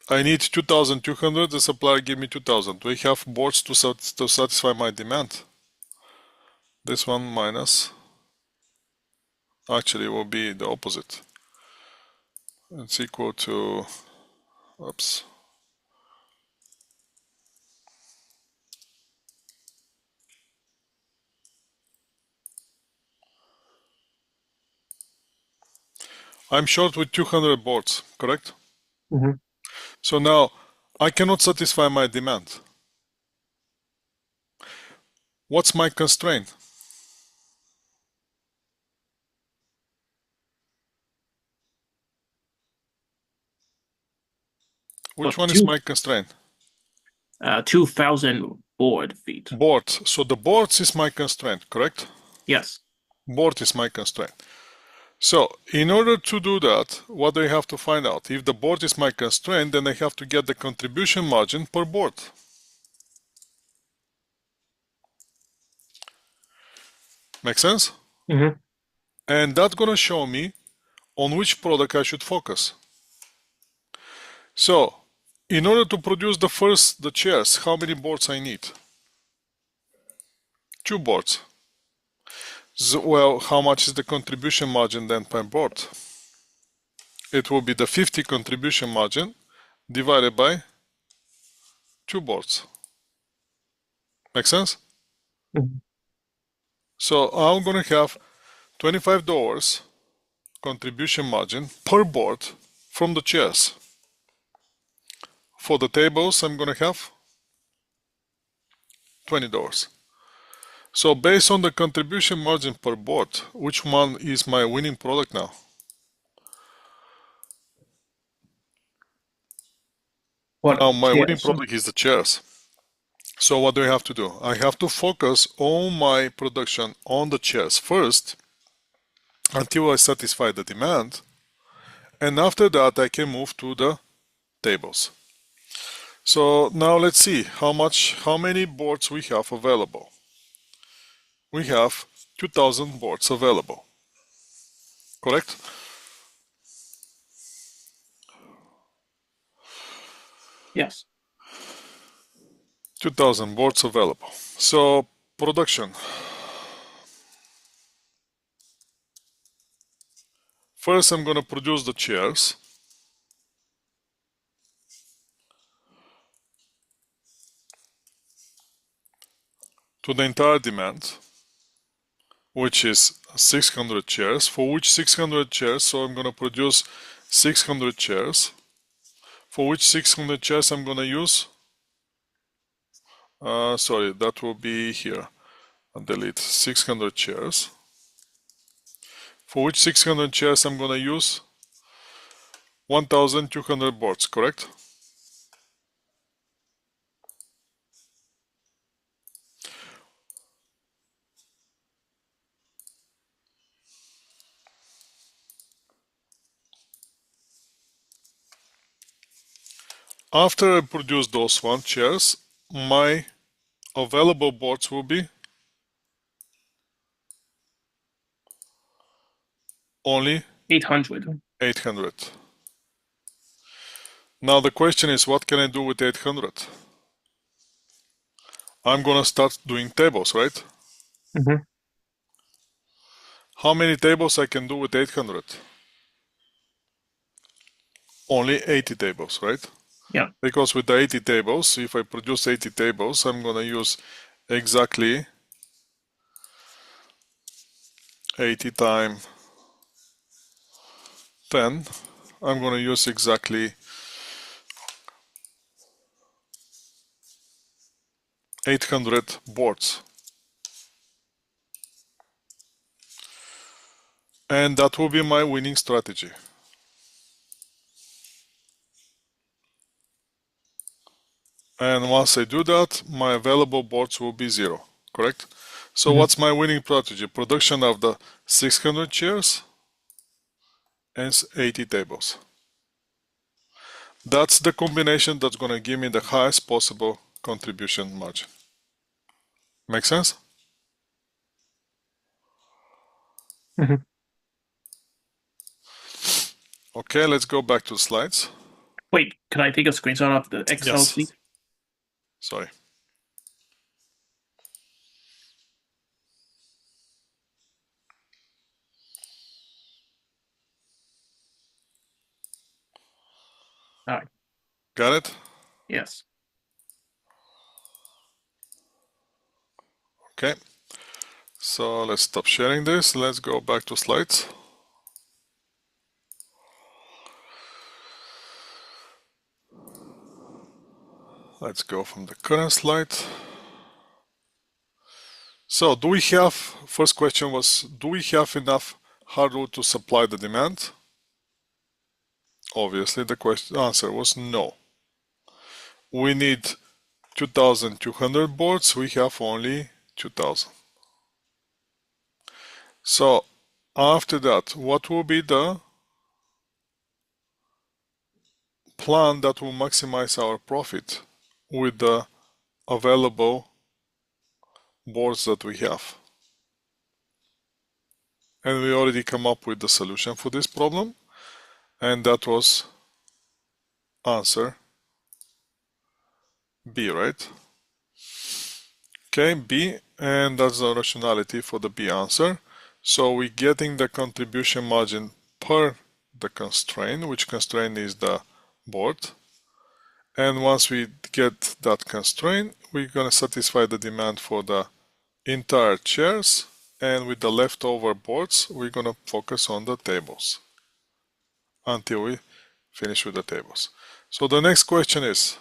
I need 2200, the supplier give me 2000. Do I have boards to satisfy my demand? This one minus Actually, it will be the opposite. It's equal to, oops. I'm short with 200 boards, correct? Mm-hmm. So now I cannot satisfy my demand. What's my constraint? Which But one is my constraint? 2,000 board feet. Board. So the boards is my constraint, correct? Yes. Board is my constraint. So in order to do that, what do I have to find out? If the board is my constraint, then I have to get the contribution margin per board. Make sense? Mm-hmm. And that's going to show me on which product I should focus. So in order to produce the chairs, how many boards I need? 2 boards. So, well, how much is the contribution margin then per board? It will be the 50 contribution margin divided by 2 boards. Make sense? Mm-hmm. So I'm going to have $25 contribution margin per board from the chairs. For the tables, I'm going to have $20. So based on the contribution margin per board, which one is my winning product now? What Now my winning chairs? product is the chairs. So what do I have to do? I have to focus all my production on the chairs first until I satisfy the demand, and after that I can move to the tables. So now let's see how many boards we have available. We have 2000 boards available, correct? Yes. 2000 boards available. So production. First I'm going to produce the chairs. To the entire demand, which is 600 chairs, for which 600 chairs, so I'm going to produce 600 chairs, for which 600 chairs I'm going to use, sorry, that will be here, I'll delete 600 chairs, for which 600 chairs I'm going to use 1200 boards, correct? After I produce those one chairs, my available boards will be only 800. 800. Now the question is, what can I do with 800? I'm gonna start doing tables, right? Mm-hmm. How many tables I can do with 800? Only 80 tables, right? Yeah. Because with the 80 tables, if I produce 80 tables, I'm gonna use exactly 80 times 10. I'm gonna use exactly 800 boards. And that will be my winning strategy. And once I do that, my available boards will be 0, correct? So Mm-hmm. what's my winning strategy? Production of the 600 chairs and 80 tables. That's the combination that's going to give me the highest possible contribution margin. Make sense? Mm-hmm. Okay, let's go back to the slides. Wait, can I take a screenshot of the Excel Yes. sheet? Sorry. All right. Got it? Yes. Okay. So let's stop sharing this. Let's go back to slides. Let's go from the current slide. So do we have, first question was, do we have enough hardwood to supply the demand? Obviously the answer was no. We need 2,200 boards, we have only 2,000. So after that, what will be the plan that will maximize our profit with the available boards that we have? And we already come up with the solution for this problem, and that was answer B, right? Okay, B, and that's the rationality for the B answer. So we're getting the contribution margin per the constraint, which constraint is the board. And once we get that constraint, we're going to satisfy the demand for the entire chairs. And with the leftover boards, we're going to focus on the tables until we finish with the tables. So the next question is,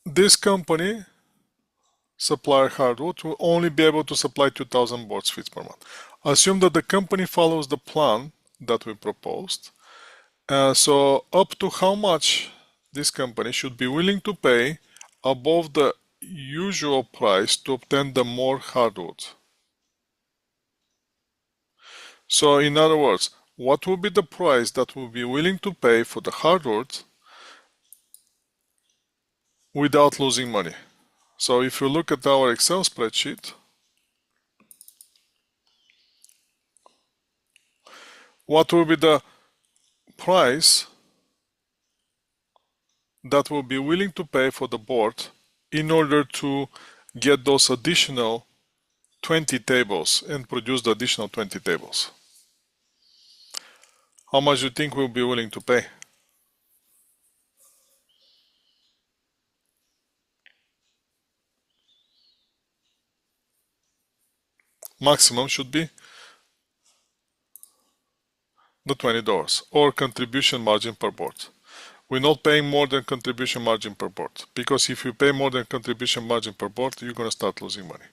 this company, supplier hardwood, will only be able to supply 2,000 board feet per month. Assume that the company follows the plan that we proposed. So up to how much this company should be willing to pay above the usual price to obtain the more hardwood. So in other words, what will be the price that we'll be willing to pay for the hardwood without losing money? So if you look at our Excel spreadsheet, what will be the price that we'll be willing to pay for the board in order to get those additional 20 tables and produce the additional 20 tables? How much do you think we'll be willing to pay? Maximum should be the $20 or contribution margin per board. We're not paying more than contribution margin per board, because if you pay more than contribution margin per board, you're going to start losing money.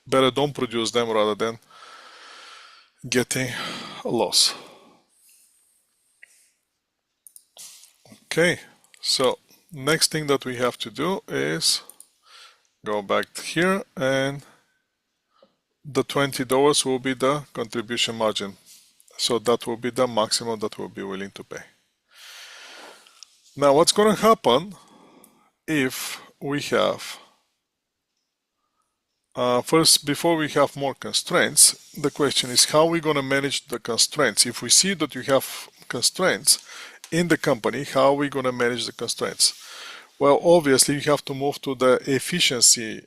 Better don't produce them rather than getting a loss. Okay, so next thing that we have to do is go back here, and the $20 will be the contribution margin. So that will be the maximum that we'll be willing to pay. Now what's going to happen if we have first, before we have more constraints, the question is how are we going to manage the constraints? If we see that you have constraints in the company, how are we going to manage the constraints? Well, obviously you have to move to the efficiency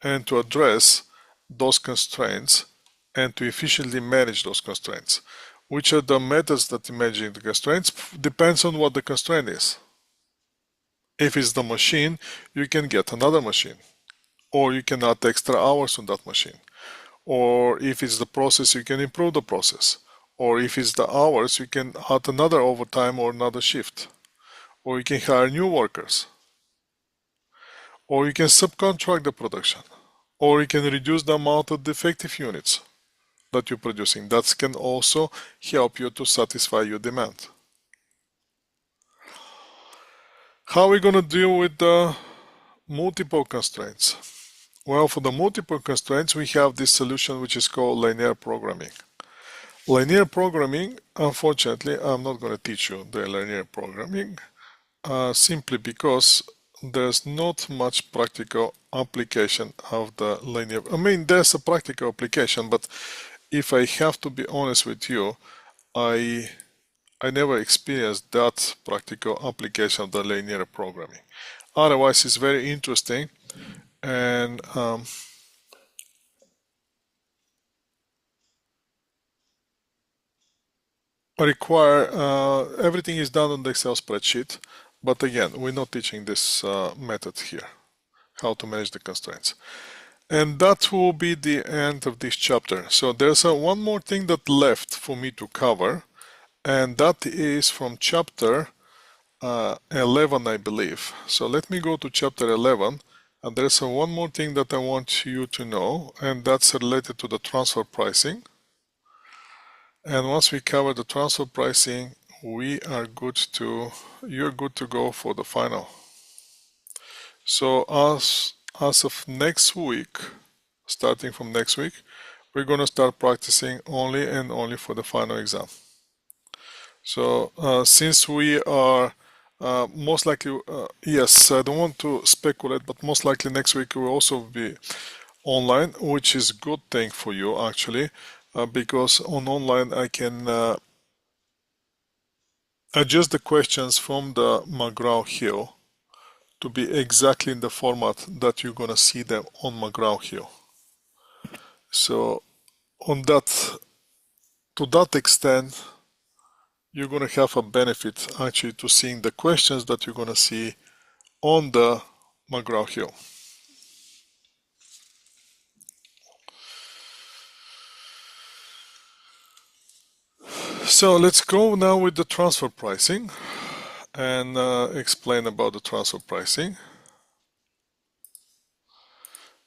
and to address those constraints and to efficiently manage those constraints. Which are the methods that managing the constraints? Depends on what the constraint is. If it's the machine, you can get another machine, or you can add extra hours on that machine. Or if it's the process, you can improve the process. Or if it's the hours, you can add another overtime or another shift. Or you can hire new workers. Or you can subcontract the production. Or you can reduce the amount of defective units that you're producing. That can also help you to satisfy your demand. How are we going to deal with the multiple constraints? Well, for the multiple constraints, we have this solution which is called linear programming. Linear programming, unfortunately, I'm not going to teach you the linear programming simply because there's not much practical application of the linear. I mean, there's a practical application, but if I have to be honest with you, I never experienced that practical application of the linear programming. Otherwise, it's very interesting, and require, everything is done on the Excel spreadsheet, but again, we're not teaching this method here, how to manage the constraints. And that will be the end of this chapter. So there's one more thing that left for me to cover, and that is from chapter 11, I believe. So let me go to chapter 11, and there's one more thing that I want you to know, and that's related to the transfer pricing. And once we cover the transfer pricing, you're good to go for the final. So as of next week, starting from next week, we're going to start practicing only and only for the final exam. So since we are most likely, yes, I don't want to speculate, but most likely next week will also be online, which is good thing for you actually, because on online I can adjust the questions from the McGraw-Hill to be exactly in the format that you're gonna see them on McGraw-Hill. So on that, to that extent, you're gonna have a benefit actually to seeing the questions that you're gonna see on the McGraw-Hill. So let's go now with the transfer pricing and explain about the transfer pricing.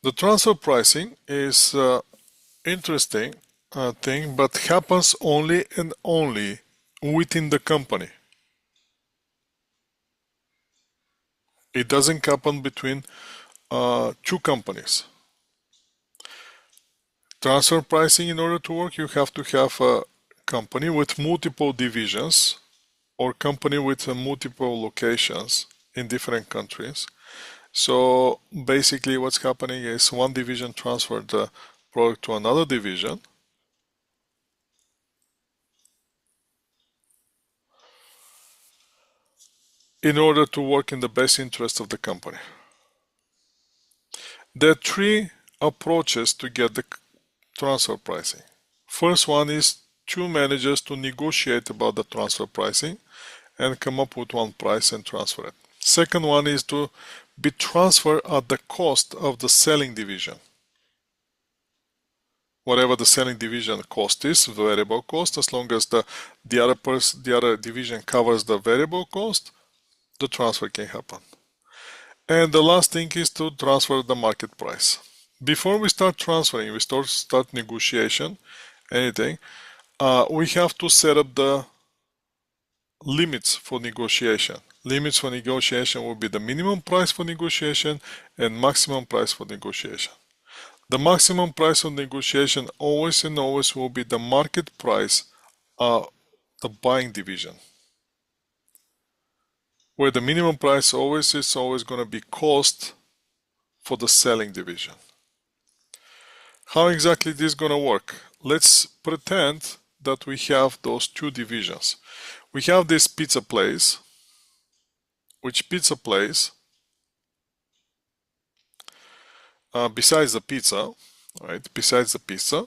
The transfer pricing is interesting thing, but happens only and only within the company. It doesn't happen between two companies. Transfer pricing, in order to work, you have to have a company with multiple divisions or company with multiple locations in different countries. So basically what's happening is one division transfer the product to another division, in order to work in the best interest of the company. There are three approaches to get the transfer pricing. First one is two managers to negotiate about the transfer pricing and come up with one price and transfer it. Second one is to be transferred at the cost of the selling division. Whatever the selling division cost is, the variable cost, as long as the other division covers the variable cost, the transfer can happen. And the last thing is to transfer the market price. Before we start transferring, we start negotiation, anything, we have to set up the limits for negotiation. Limits for negotiation will be the minimum price for negotiation and maximum price for negotiation. The maximum price of negotiation always and always will be the market price of the buying division, where the minimum price is always going to be cost for the selling division. How exactly this is going to work? Let's pretend that we have those two divisions. We have this pizza place, which pizza place, besides the pizza, right? Besides the pizza,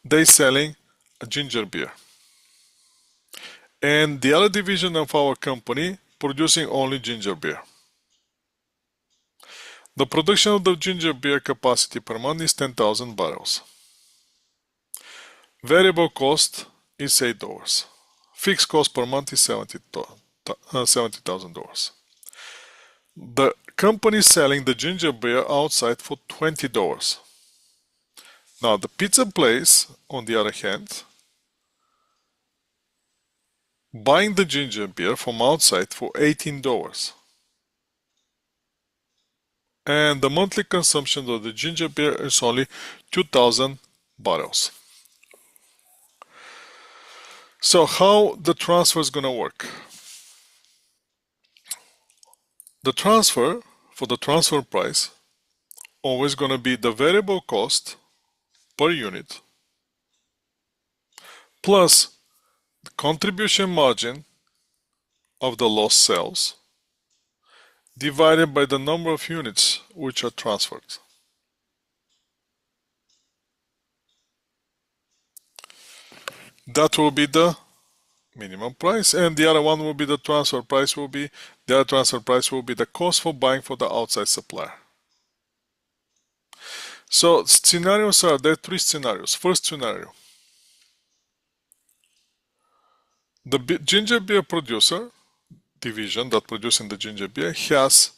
they selling a ginger beer. And the other division of our company producing only ginger beer. The production of the ginger beer capacity per month is 10,000 barrels. Variable cost is $8. Fixed cost per month is $70,000. The company is selling the ginger beer outside for $20. Now the pizza place, on the other hand, buying the ginger beer from outside for $18. And the monthly consumption of the ginger beer is only 2,000 barrels. So how the transfer is going to work? The transfer, for the transfer price, always going to be the variable cost per unit plus the contribution margin of the lost sales divided by the number of units which are transferred. That will be the minimum price, and the other one will be the transfer price the other transfer price will be the cost for buying for the outside supplier. So scenarios there are three scenarios. First scenario, the ginger beer producer division that producing the ginger beer has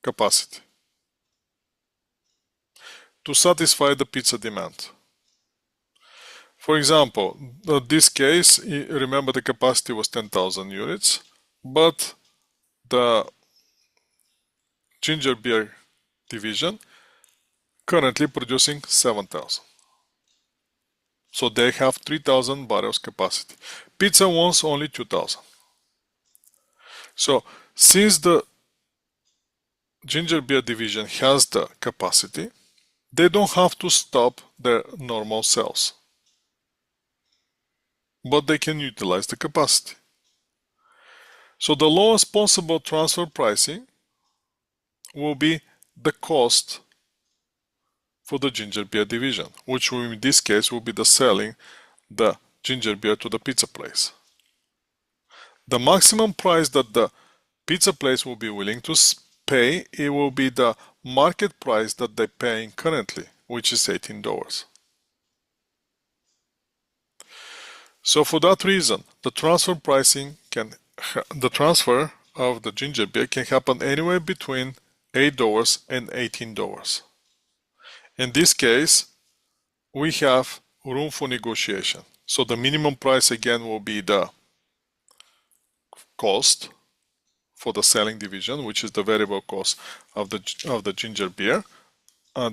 capacity to satisfy the pizza demand. For example, in this case, remember the capacity was 10,000 units, but the ginger beer division currently producing 7,000. So they have 3,000 barrels capacity. Pizza wants only 2,000. So since the ginger beer division has the capacity, they don't have to stop their normal sales, but they can utilize the capacity. So the lowest possible transfer pricing will be the cost for the ginger beer division, which will, in this case will be the selling the ginger beer to the pizza place. The maximum price that the pizza place will be willing to pay, it will be the market price that they're paying currently, which is $18. So for that reason, the transfer of the ginger beer can happen anywhere between $8 and $18. In this case, we have room for negotiation. So the minimum price again will be the cost for the selling division, which is the variable cost of the ginger beer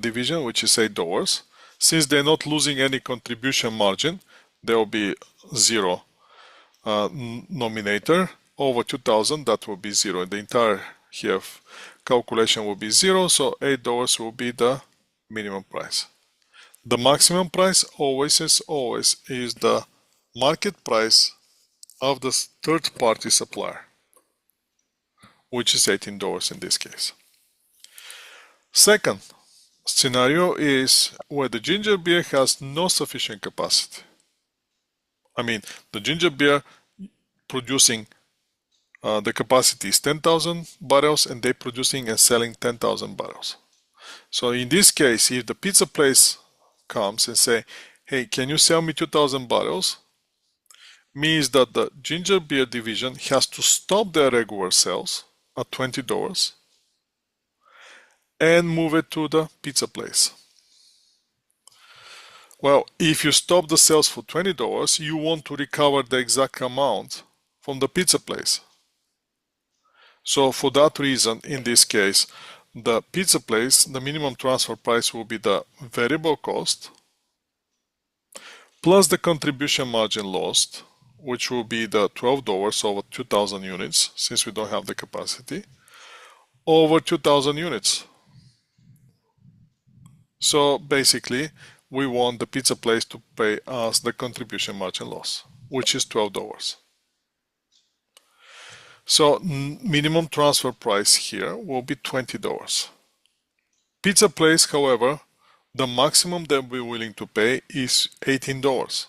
division, which is $8. Since they're not losing any contribution margin, there will be zero nominator. Over 2,000, that will be zero. The entire here calculation will be zero, so $8 will be the minimum price. The maximum price always is the market price of the third-party supplier, which is $18 in this case. Second scenario is where the ginger beer has no sufficient capacity. I mean, the ginger beer producing the capacity is 10,000 barrels and they're producing and selling 10,000 barrels. So in this case, if the pizza place comes and say, hey, can you sell me 2,000 barrels? Means that the ginger beer division has to stop their regular sales at $20 and move it to the pizza place. Well, if you stop the sales for $20, you want to recover the exact amount from the pizza place. So for that reason, in this case, the pizza place, the minimum transfer price will be the variable cost plus the contribution margin lost, which will be the $12 over 2,000 units, since we don't have the capacity, over 2,000 units. So basically, we want the pizza place to pay us the contribution margin loss, which is $12. So minimum transfer price here will be $20. Pizza place, however, the maximum that we're willing to pay is $18.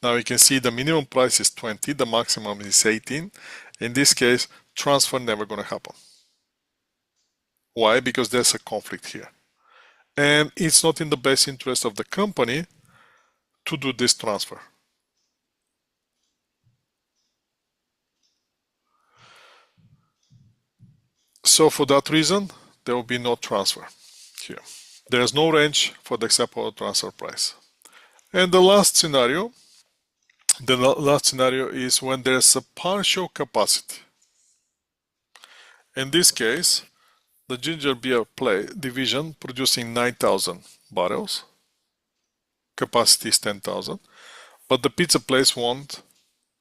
Now you can see the minimum price is 20, the maximum is 18. In this case, transfer never going to happen. Why? Because there's a conflict here. And it's not in the best interest of the company to do this transfer. So for that reason, there will be no transfer here. There is no range for the acceptable transfer price. And the last scenario is when there's a partial capacity. In this case, the ginger beer division producing 9,000 barrels, capacity is 10,000, but the pizza place want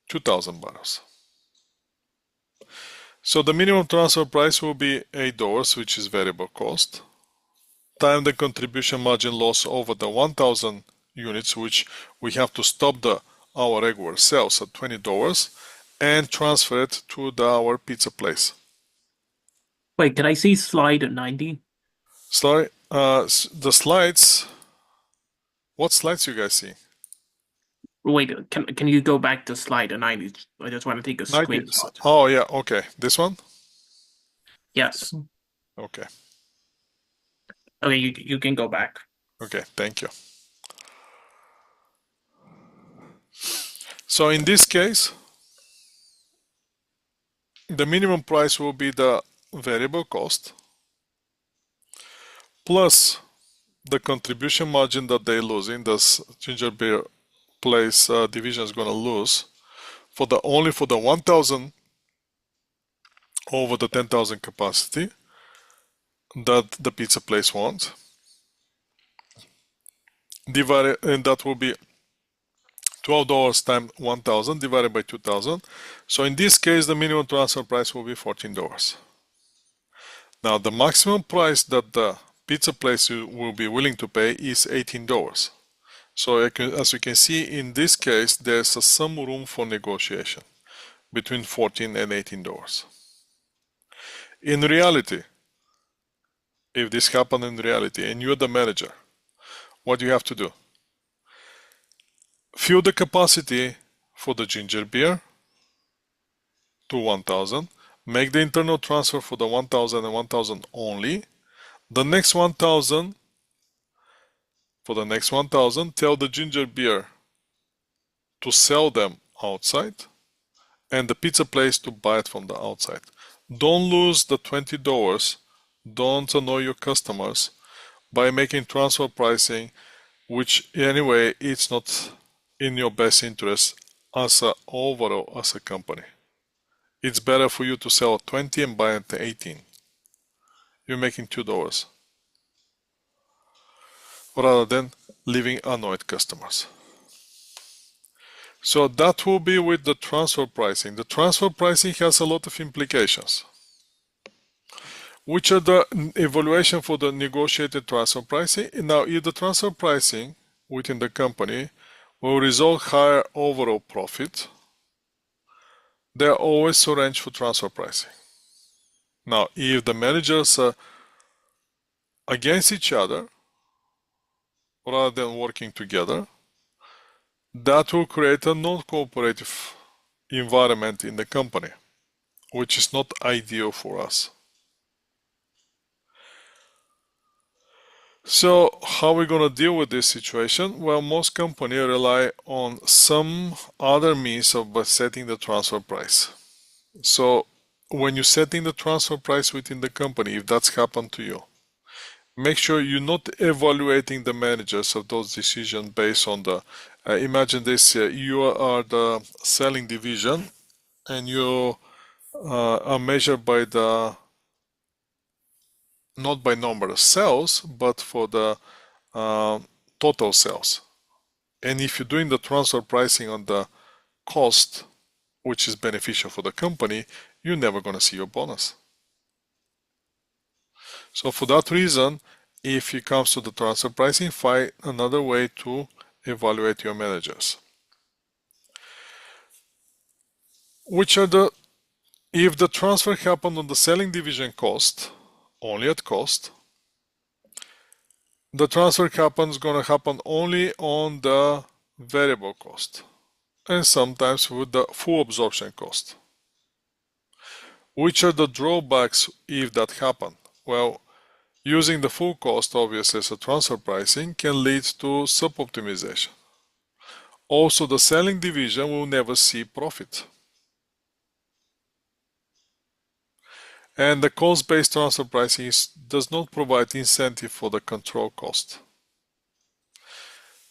2,000 barrels. So the minimum transfer price will be $8, which is variable cost, time the contribution margin loss over the 1,000 units, which we have to stop our regular sales at $20 and transfer it to our pizza place. Wait, can I see slide 90? Sorry, the slides. What slides you guys see? Wait, can you go back to slide 90? I just want to take a 90. screenshot. Oh, yeah. Okay. This one? Yes. Okay. Okay, you can go back. Okay. Thank you. So in this case, the minimum price will be the variable cost plus the contribution margin that they lose in this ginger beer place division is going to lose for the only for the 1,000 over the 10,000 capacity that the pizza place wants. Divided, and that will be $12 times 1,000 divided by 2,000. So in this case, the minimum transfer price will be $14. Now the maximum price that the pizza place will be willing to pay is $18. So as you can see, in this case, there's some room for negotiation between $14 and $18. In reality, if this happened in reality and you're the manager, what do you have to do? Fill the capacity for the ginger beer to 1,000. Make the internal transfer for the 1,000 and 1,000 only. The next 1,000, for the next 1,000, tell the ginger beer to sell them outside and the pizza place to buy it from the outside. Don't lose the $20. Don't annoy your customers by making transfer pricing, which anyway, it's not in your best interest as a overall as a company. It's better for you to sell 20 and buy at 18. You're making $2 rather than leaving annoyed customers. So that will be with the transfer pricing. The transfer pricing has a lot of implications. Which are the evaluation for the negotiated transfer pricing? Now, if the transfer pricing within the company will result higher overall profit, there are always a range for transfer pricing. Now, if the managers are against each other rather than working together, that will create a non-cooperative environment in the company, which is not ideal for us. So how are we going to deal with this situation? Well, most companies rely on some other means of setting the transfer price. So when you're setting the transfer price within the company, if that's happened to you, make sure you're not evaluating the managers of those decisions based on the, imagine this, you are the selling division and you are measured by the, not by number of sales, but for the total sales. And if you're doing the transfer pricing on the cost, which is beneficial for the company, you're never going to see your bonus. So for that reason, if it comes to the transfer pricing, find another way to evaluate your managers. Which are the, if the transfer happened on the selling division cost, only at cost, the transfer is going to happen only on the variable cost and sometimes with the full absorption cost. Which are the drawbacks if that happen? Well, using the full cost obviously as a transfer pricing can lead to sub-optimization. Also, the selling division will never see profit. And the cost-based transfer pricing does not provide incentive for the control cost.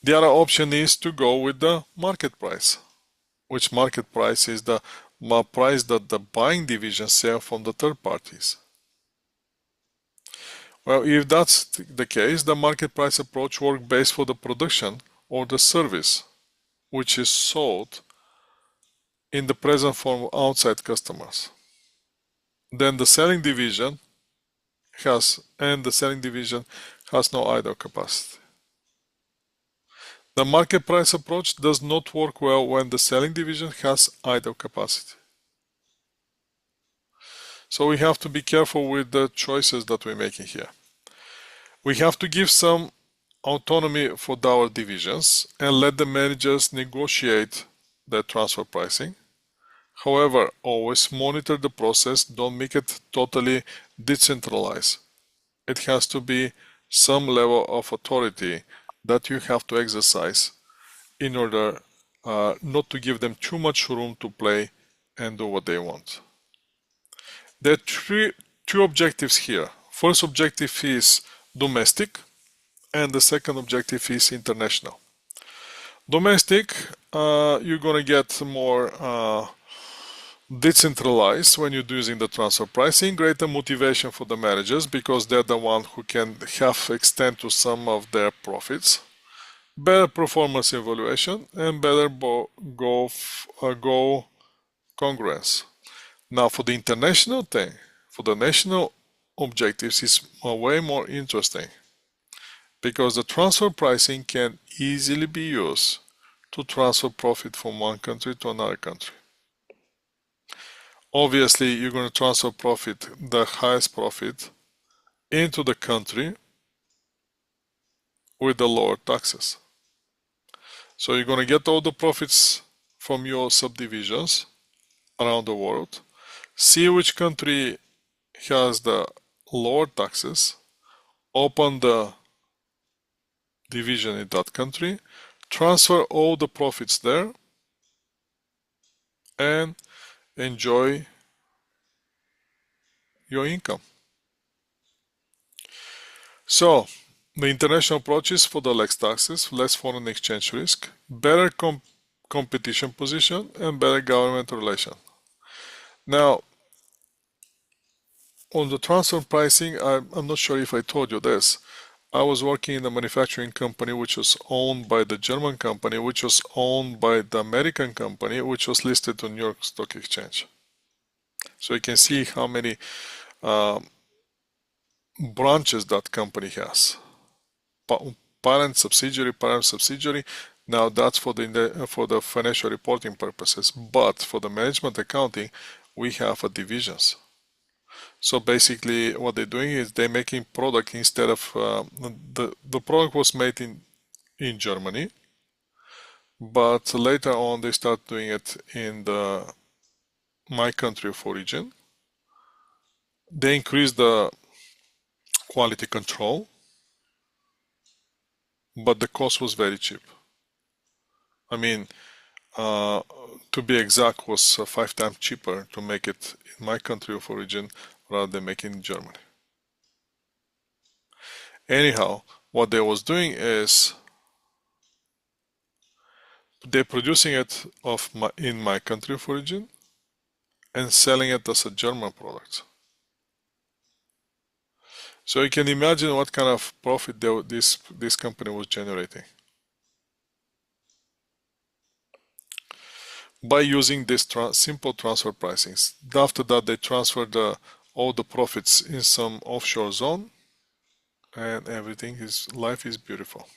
The other option is to go with the market price, which market price is the price that the buying division sells from the third parties. Well, if that's the case, the market price approach works best for the production or the service, which is sold in the present form outside customers. Then the selling division has no idle capacity. The market price approach does not work well when the selling division has idle capacity. So we have to be careful with the choices that we're making here. We have to give some autonomy for our divisions and let the managers negotiate the transfer pricing. However, always monitor the process, don't make it totally decentralized. It has to be some level of authority that you have to exercise in order not to give them too much room to play and do what they want. There are two objectives here. First objective is domestic, and the second objective is international. Domestic, you're gonna get more decentralized when you're using the transfer pricing, greater motivation for the managers because they're the one who can have extend to some of their profits, better performance evaluation, and better go congruence. Now for the international thing, for the national objectives is way more interesting because the transfer pricing can easily be used to transfer profit from one country to another country. Obviously, you're going to transfer profit, the highest profit, into the country with the lower taxes. So you're going to get all the profits from your subdivisions around the world, see which country has the lower taxes, open the division in that country, transfer all the profits there, and enjoy your income. So, the international approach is for the less taxes, less foreign exchange risk, better competition position, and better government relation. Now, on the transfer pricing, I'm not sure if I told you this. I was working in a manufacturing company which was owned by the German company, which was owned by the American company, which was listed on New York Stock Exchange. So you can see how many branches that company has. Parent subsidiary. Now that's for the financial reporting purposes, but for the management accounting, we have divisions. So basically, what they're doing is they're making product instead of the product was made in Germany, but later on they start doing it in my country of origin. They increase the quality control, but the cost was very cheap. I mean, to be exact, was 5 times cheaper to make it in my country of origin rather than making it in Germany. Anyhow, what they was doing is they're producing it in my country of origin and selling it as a German product. So you can imagine what kind of profit this company was generating by using this simple transfer pricings. After that, they transferred all the profits in some offshore zone, and life is beautiful.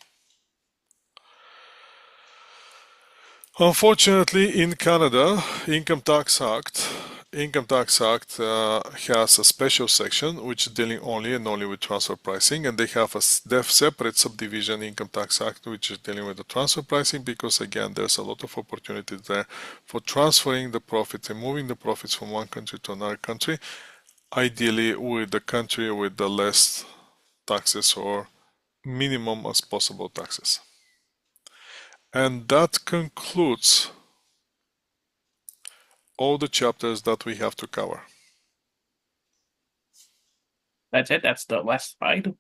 Unfortunately, in Canada, Income Tax Act has a special section which is dealing only with transfer pricing, and they have a separate subdivision, Income Tax Act, which is dealing with the transfer pricing because again there's a lot of opportunities there for transferring the profits and moving the profits from one country to another country, ideally with the country with the less taxes or minimum as possible taxes. And that concludes all the chapters that we have to cover. That's it. That's the last slide.